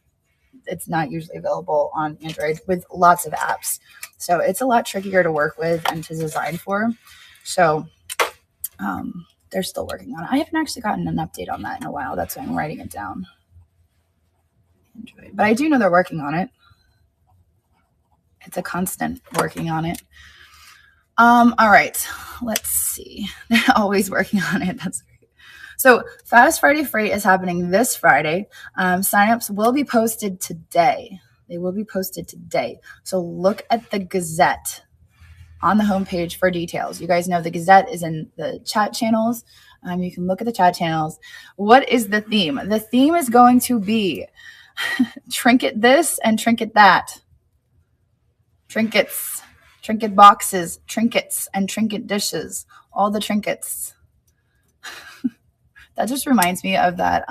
it's not usually available on Android with lots of apps. So it's a lot trickier to work with and to design for. So they're still working on it. I haven't actually gotten an update on that in a while. That's why I'm writing it down. But I do know they're working on it. It's a constant working on it. All right, let's see. They're always working on it. That's great. So Fast Friday Freight is happening this Friday. Signups will be posted today. They will be posted today. So look at the Gazette on the homepage for details. You guys know the Gazette is in the chat channels. You can look at the chat channels. What is the theme? The theme is going to be trinket this and trinket that. Trinkets, trinket boxes, trinkets, and trinket dishes. All the trinkets. That just reminds me of that.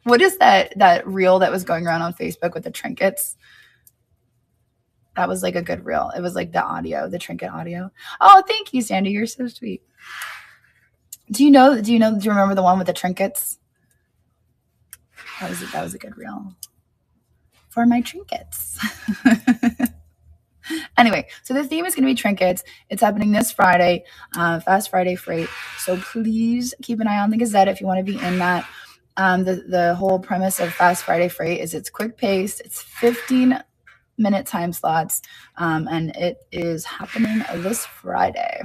What is that reel that was going around on Facebook with the trinkets? That was like a good reel. It was like the audio, the trinket audio. Oh, thank you, Sandy. You're so sweet. Do you remember the one with the trinkets? That was a good reel. For my trinkets. Anyway, so the theme is going to be trinkets. It's happening this Friday, Fast Friday Freight. So please keep an eye on the Gazette if you want to be in that. The whole premise of Fast Friday Freight is it's quick paced. It's 15-minute time slots, and it is happening this Friday.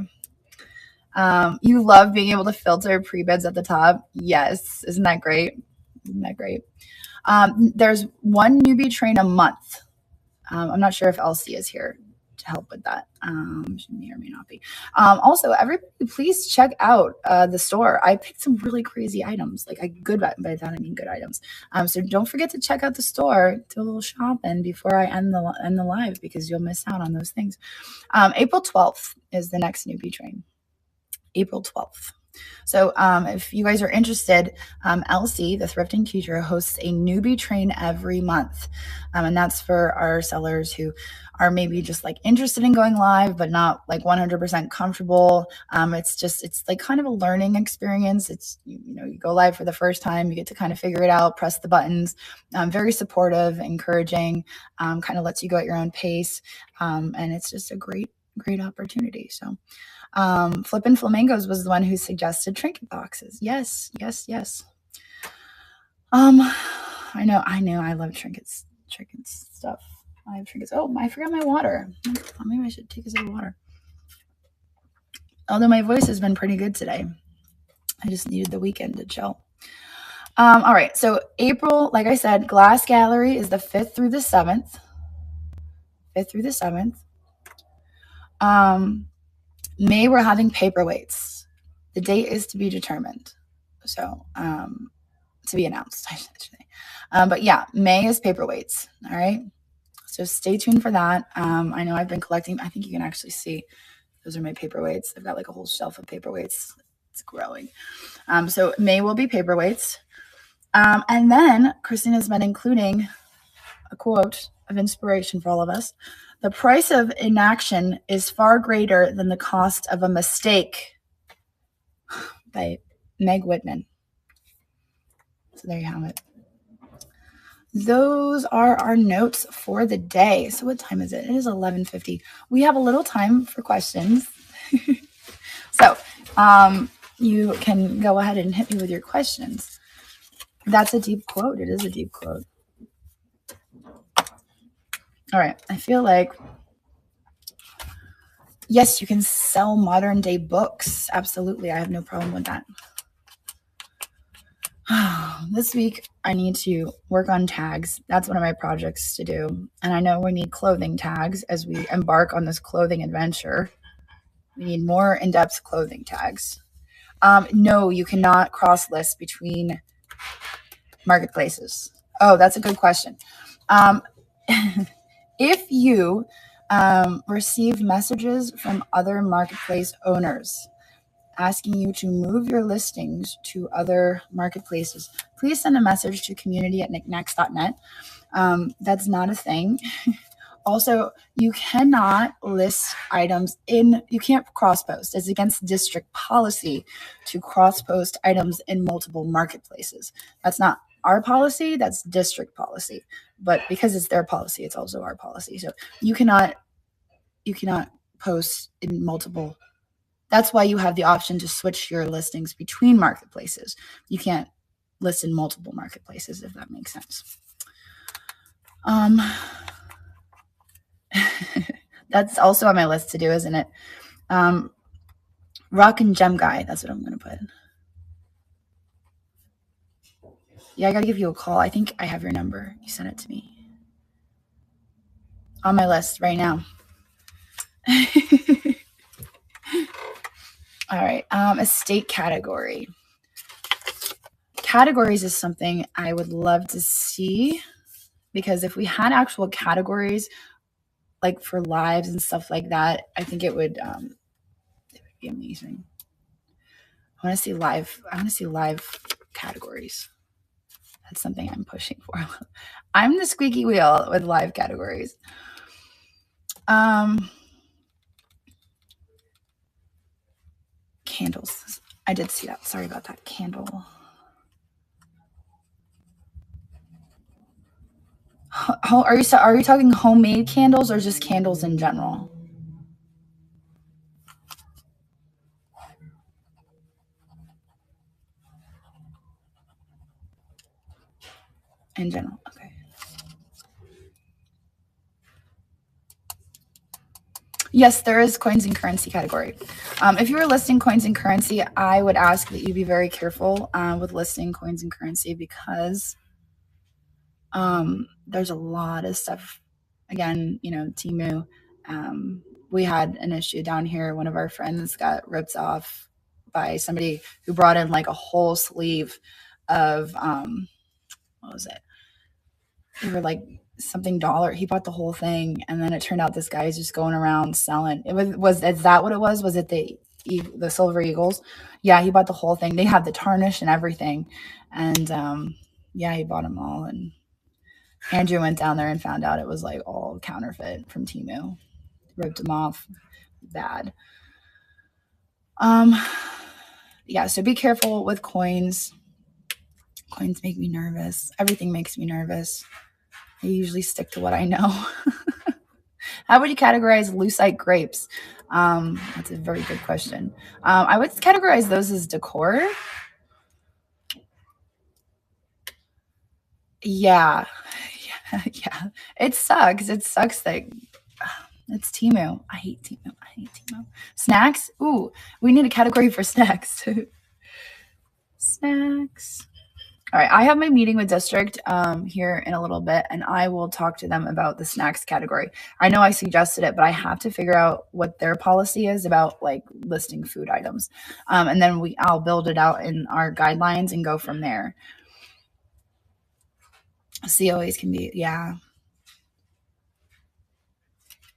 You love being able to filter pre-bids at the top. Yes. Isn't that great? Isn't that great? There's one newbie train a month. I'm not sure if Elsie is here to help with that. She may or may not be. Also, everybody, please check out the store. I picked some really crazy items, like good, by that I mean good items. So don't forget to check out the store, do a little shopping before I end the live, because you'll miss out on those things. April 12th is the next newbie train. April 12th. So if you guys are interested, Elsie, the thrifting teacher, hosts a newbie train every month. And that's for our sellers who are maybe just like interested in going live, but not like 100% comfortable. It's like kind of a learning experience. It's, you go live for the first time, you get to kind of figure it out, press the buttons, very supportive, encouraging, kind of lets you go at your own pace. And it's just a great opportunity. So Flippin' Flamingos was the one who suggested trinket boxes. Yes. I know. I love trinkets stuff. I have trinkets. Oh, I forgot my water. Maybe I should take a sip of water. Although my voice has been pretty good today. I just needed the weekend to chill. All right. So April, like I said, Glass Gallery is the 5th through the 7th. 5th through the 7th. May, we're having paperweights. The date is to be determined. So, to be announced, I should say. But yeah, May is paperweights. All right. So stay tuned for that. I know I've been collecting. I think you can actually see those are my paperweights. I've got like a whole shelf of paperweights. It's growing. So May will be paperweights. And then Christina's been including a quote of inspiration for all of us. The price of inaction is far greater than the cost of a mistake, by Meg Whitman. So there you have it. Those are our notes for the day. So what time is it? It is 11:50. We have a little time for questions. So you can go ahead and hit me with your questions. That's a deep quote. It is a deep quote. All right. I feel like Yes, you can sell modern day books. Absolutely. I have no problem with that. This week, I need to work on tags. That's one of my projects to do. And I know we need clothing tags as we embark on this clothing adventure. We need more in-depth clothing tags. No, you cannot cross list between marketplaces. Oh, that's a good question. If you receive messages from other marketplace owners asking you to move your listings to other marketplaces, please send a message to community@niknax.net. That's not a thing. Also, you cannot list items you can't cross post. It's against district policy to cross post items in multiple marketplaces. That's not our policy, that's district policy. But because it's their policy, it's also our policy. So you cannot post in multiple. That's why you have the option to switch your listings between marketplaces. You can't list in multiple marketplaces, if that makes sense. That's also on my list to do, isn't it? Rock and Gem Guy. That's what I'm going to put. Yeah, I got to give you a call. I think I have your number. You sent it to me. On my list right now. All right. Estate category. Categories is something I would love to see, because if we had actual categories like for lives and stuff like that, I think it would be amazing. I want to see live categories. That's something I'm pushing for. I'm the squeaky wheel with live categories. Candles. I did see that. Sorry about that. Candle. Are you talking homemade candles or just candles in general? In general. Okay. Yes, there is coins and currency category. If you were listing coins and currency, I would ask that you be very careful with listing coins and currency, because there's a lot of stuff. Again, Temu. We had an issue down here. One of our friends got ripped off by somebody who brought in like a whole sleeve of what was it? They were like something dollar. He bought the whole thing, and then it turned out this guy's just going around selling. Is that what it was? Was it the Silver Eagles? Yeah, he bought the whole thing. They had the tarnish and everything, and yeah, he bought them all. And Andrew went down there and found out it was like all counterfeit from Temu. Ripped him off bad. Yeah, so be careful with coins. Coins make me nervous. Everything makes me nervous. I usually stick to what I know. How would you categorize lucite grapes? That's a very good question. I would categorize those as decor. Yeah. It sucks. It sucks that it's Temu. I hate Temu. Snacks? Ooh, we need a category for snacks. Snacks. All right, I have my meeting with district here in a little bit, and I will talk to them about the snacks category. I know I suggested it, but I have to figure out what their policy is about like listing food items. And then I'll build it out in our guidelines and go from there. COAs can be, yeah.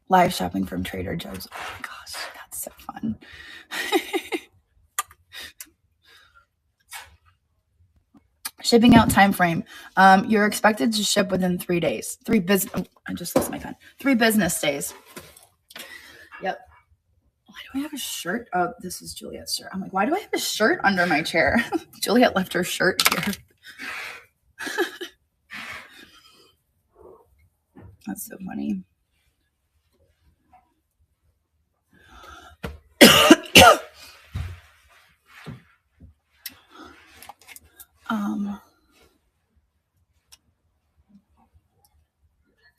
Live shopping from Trader Joe's. Oh my gosh, that's so fun. Shipping out time frame. You're expected to ship within 3 days. I just lost my pen. 3 business days. Yep. Why do I have a shirt? Oh, this is Juliet's shirt. I'm like, why do I have a shirt under my chair? Juliet left her shirt here. That's so funny.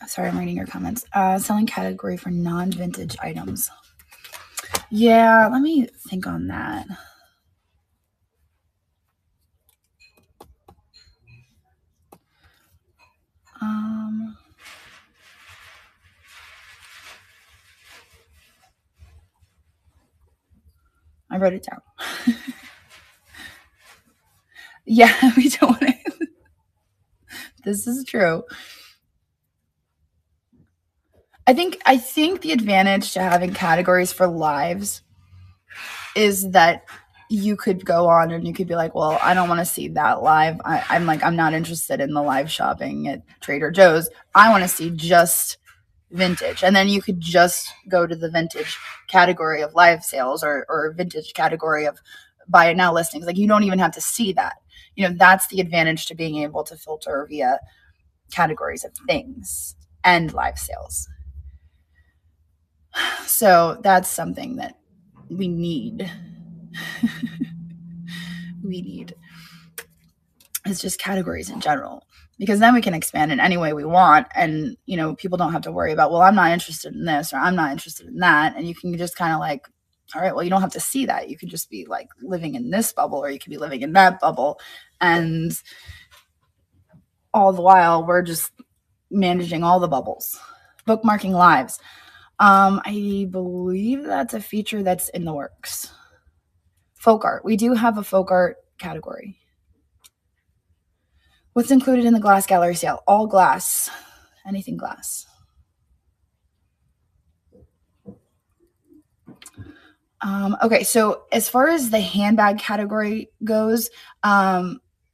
Sorry, I'm reading your comments. Selling category for non-vintage items. Yeah, let me think on that. I wrote it down. Yeah, we don't want to. This is true. I think the advantage to having categories for lives is that you could go on and you could be like, well, I don't want to see that live. I'm not interested in the live shopping at Trader Joe's. I want to see just vintage. And then you could just go to the vintage category of live sales or vintage category of buy it now listings. Like you don't even have to see that. That's the advantage to being able to filter via categories of things and live sales. So that's something that we need. We need is just categories in general, because then we can expand in any way we want. And, people don't have to worry about, well, I'm not interested in this or I'm not interested in that. And you can just kind of like, all right, well, you don't have to see that. You could just be like living in this bubble or you could be living in that bubble. And all the while we're just managing all the bubbles. Bookmarking lives. I believe that's a feature that's in the works. Folk art. We do have a folk art category. What's included in the glass gallery sale? All glass. Anything glass. Okay, so as far as the handbag category goes,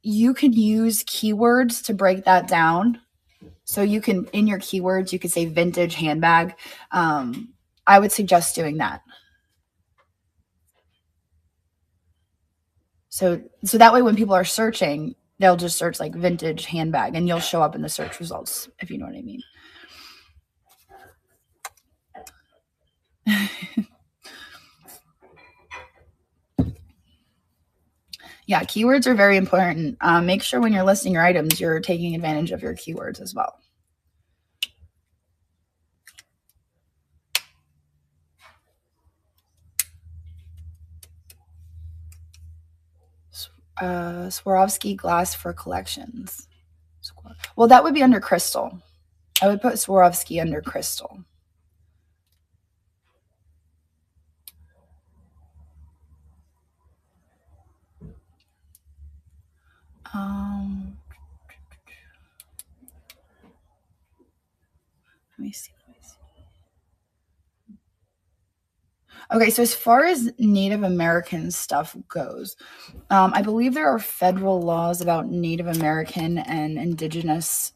you can use keywords to break that down. So you can, in your keywords, you could say vintage handbag. I would suggest doing that. So that way when people are searching, they'll just search like vintage handbag and you'll show up in the search results, if you know what I mean. Yeah, keywords are very important. Make sure when you're listing your items, you're taking advantage of your keywords as well. Swarovski glass for collections. Well, that would be under crystal. I would put Swarovski under crystal. Let me see. Okay, so as far as Native American stuff goes, I believe there are federal laws about Native American and indigenous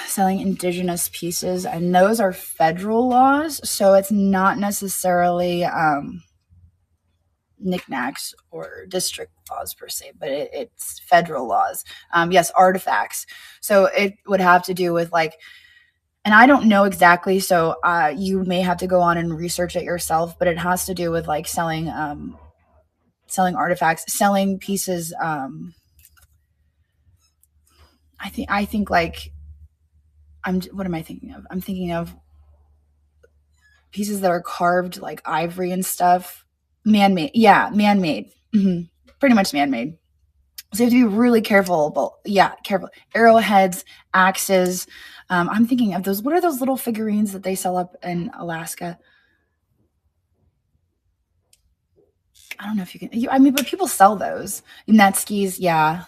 selling indigenous pieces, and those are federal laws. So it's not necessarily Niknax or district laws per se, but it's federal laws. Yes, artifacts. So it would have to do with like, and I don't know exactly, so you may have to go on and research it yourself, but it has to do with like selling artifacts, selling pieces. I think like what am I thinking of? I'm thinking of pieces that are carved like ivory and stuff. Man-made. Yeah, man-made. Mm-hmm. Pretty much man-made. So you have to be really careful. But yeah, careful. Arrowheads, axes. I'm thinking of those. What are those little figurines that they sell up in Alaska? I don't know if you can. But people sell those. Netskis, yeah.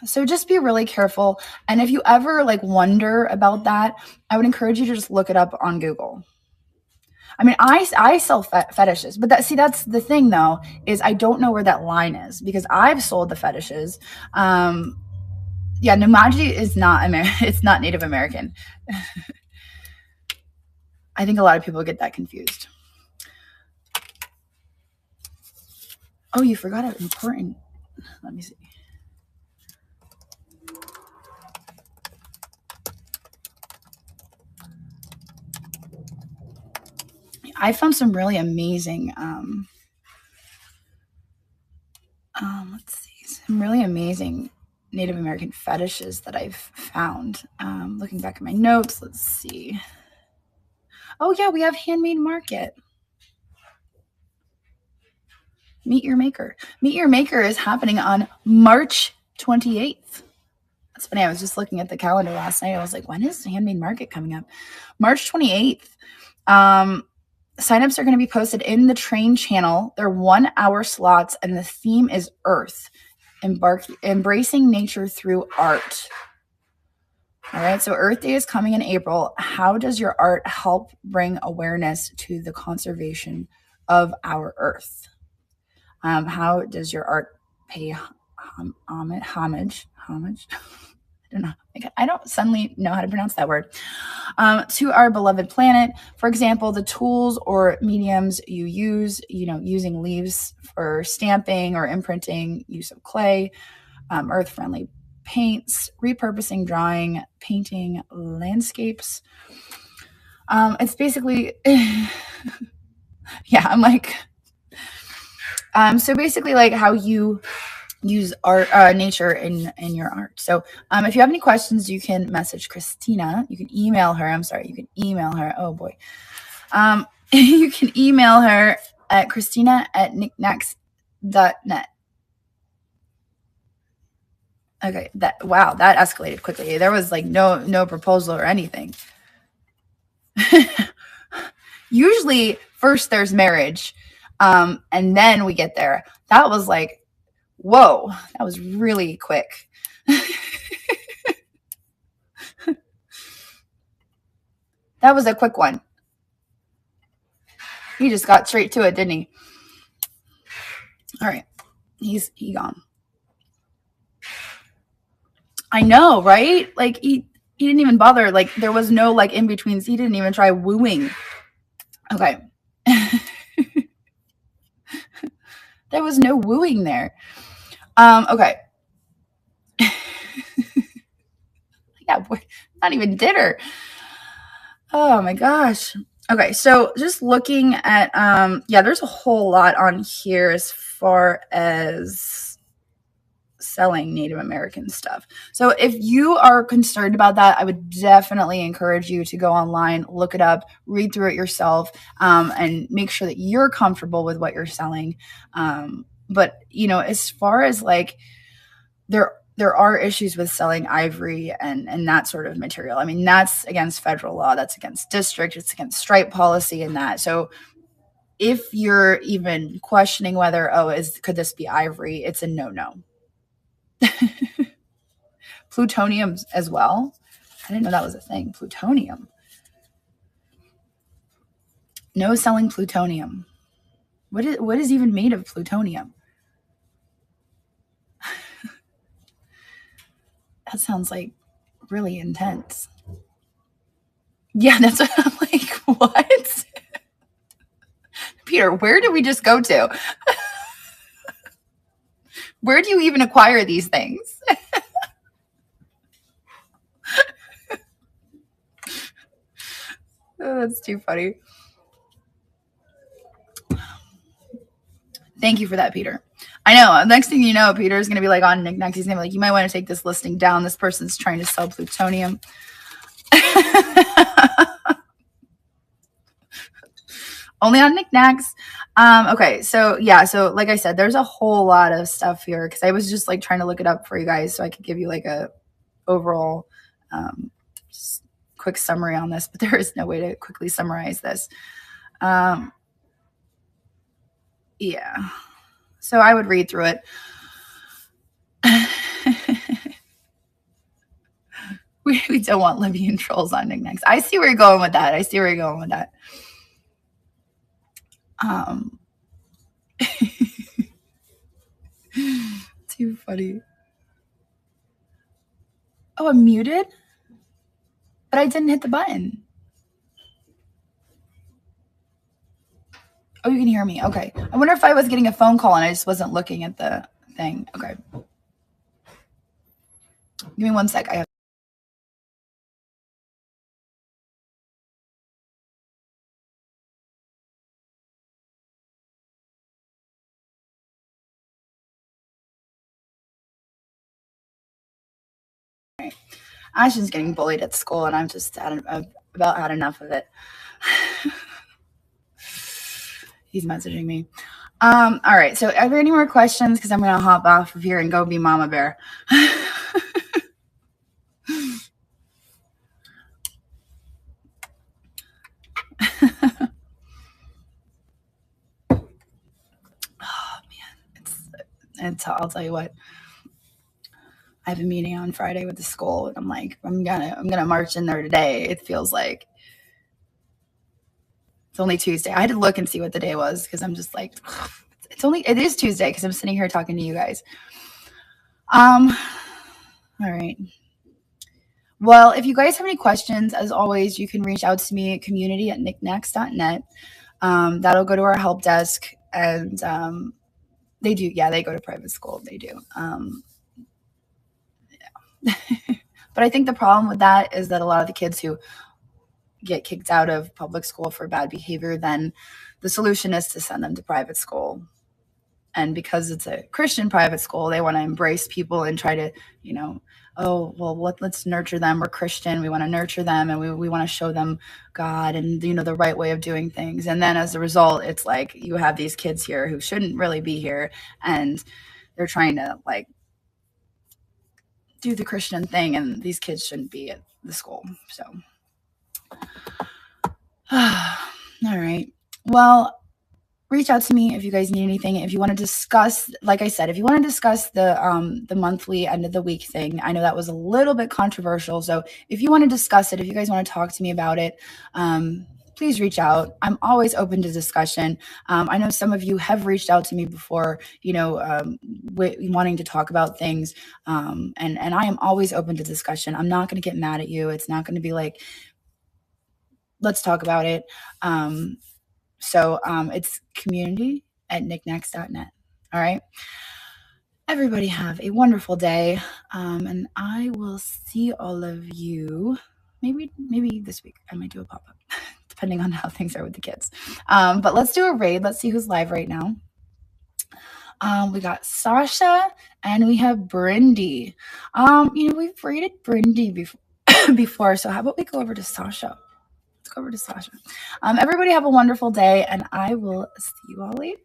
So just be really careful. And if you ever like wonder about that, I would encourage you to just look it up on Google. I mean, I sell fetishes, but that's the thing though, is I don't know where that line is because I've sold the fetishes. Yeah, Numaji is not it's not Native American. I think a lot of people get that confused. Oh, you forgot an important. Let me see. I found some really amazing let's see, some really amazing Native American fetishes that I've found. Looking back at my notes, let's see. Oh yeah, we have Handmade Market. Meet Your Maker. Meet Your Maker is happening on March 28th. That's funny. I was just looking at the calendar last night. I was like, when is Handmade Market coming up? March 28th. Signups are going to be posted in the train channel. They're 1 hour slots, and the theme is Earth, embracing nature through art. All right, so Earth Day is coming in April. How does your art help bring awareness to the conservation of our Earth? How does your art pay homage? I don't know. I don't suddenly know how to pronounce that word. To our beloved planet. For example, the tools or mediums you use, using leaves for stamping or imprinting, use of clay, earth-friendly paints, repurposing drawing, painting landscapes. It's basically, yeah, I'm like, so basically like how you use art, nature in your art. So if you have any questions, you can message Christina. You can email her. You can email her. Oh boy. You can email her at Christina@Niknax.net. Okay. That escalated quickly. There was like no proposal or anything. Usually first there's marriage. And then we get there. That was like, whoa, that was really quick. That was a quick one. He just got straight to it, didn't he? All right. He gone. I know, right? Like he didn't even bother. Like there was no like in betweens. He didn't even try wooing. Okay. There was no wooing there. Okay. Yeah, not even dinner. Oh my gosh. Okay, so just looking at there's a whole lot on here as far as selling Native American stuff. So if you are concerned about that, I would definitely encourage you to go online, look it up, read through it yourself, and make sure that you're comfortable with what you're selling. But as far as like there are issues with selling ivory and that sort of material. I mean, that's against federal law, that's against district, it's against stripe policy and that. So if you're even questioning whether, could this be ivory, it's a no. Plutonium as well. I didn't know that was a thing. Plutonium. No selling plutonium. What is even made of plutonium? That sounds like really intense. Yeah, that's what I'm like, what? Peter, where did we just go to? Where do you even acquire these things? Oh, that's too funny. Thank you for that, Peter. I know. Next thing you know, Peter is going to be like on Niknax. He's going to be like, you might want to take this listing down. This person's trying to sell plutonium. Only on Niknax. Okay, so yeah, so like I said, there's a whole lot of stuff here because I was just like trying to look it up for you guys so I could give you like a overall quick summary on this, but there is no way to quickly summarize this. Yeah, so I would read through it. We don't want Libyan trolls on Niknax. I see where you're going with that. Too funny. Oh, I'm muted? But I didn't hit the button. Oh, you can hear me. Okay. I wonder if I was getting a phone call and I just wasn't looking at the thing. Okay. Give me 1 sec. I have right. Ashton's getting bullied at school, and I'm just about had enough of it. He's messaging me. All right. So are there any more questions? Because I'm going to hop off of here and go be Mama Bear. Oh man, I'll tell you what. I have a meeting on Friday with the school, and I'm like, I'm gonna march in there today. It feels like it's only Tuesday. I had to look and see what the day was because I'm just like, it is Tuesday because I'm sitting here talking to you guys. All right. Well, if you guys have any questions, as always, you can reach out to me at community@niknax.net. That'll go to our help desk, and they do. Yeah, they go to private school. They do. Yeah. But I think the problem with that is that a lot of the kids who get kicked out of public school for bad behavior, then the solution is to send them to private school. And because it's a Christian private school, they want to embrace people and try to, oh, well, let's nurture them. We're Christian. We want to nurture them, and we want to show them God and, the right way of doing things. And then as a result, it's like you have these kids here who shouldn't really be here, and they're trying to do the Christian thing, and these kids shouldn't be at the school. So, all right. Well, reach out to me if you guys need anything. If you want to discuss, like I said, if you want to discuss the monthly end of the week thing, I know that was a little bit controversial. So if you want to discuss it, if you guys want to talk to me about it, please reach out. I'm always open to discussion. I know some of you have reached out to me before, wanting to talk about things. And I am always open to discussion. I'm not going to get mad at you. It's not going to be like, let's talk about it. So it's community@niknax.net. All right. Everybody have a wonderful day. And I will see all of you maybe this week. I might do a pop-up depending on how things are with the kids. But let's do a raid. Let's see who's live right now. We got Sasha and we have Brindy. We've raided Brindy before. So how about we go over to Sasha? Let's go over to Sasha. Everybody have a wonderful day, and I will see you all later.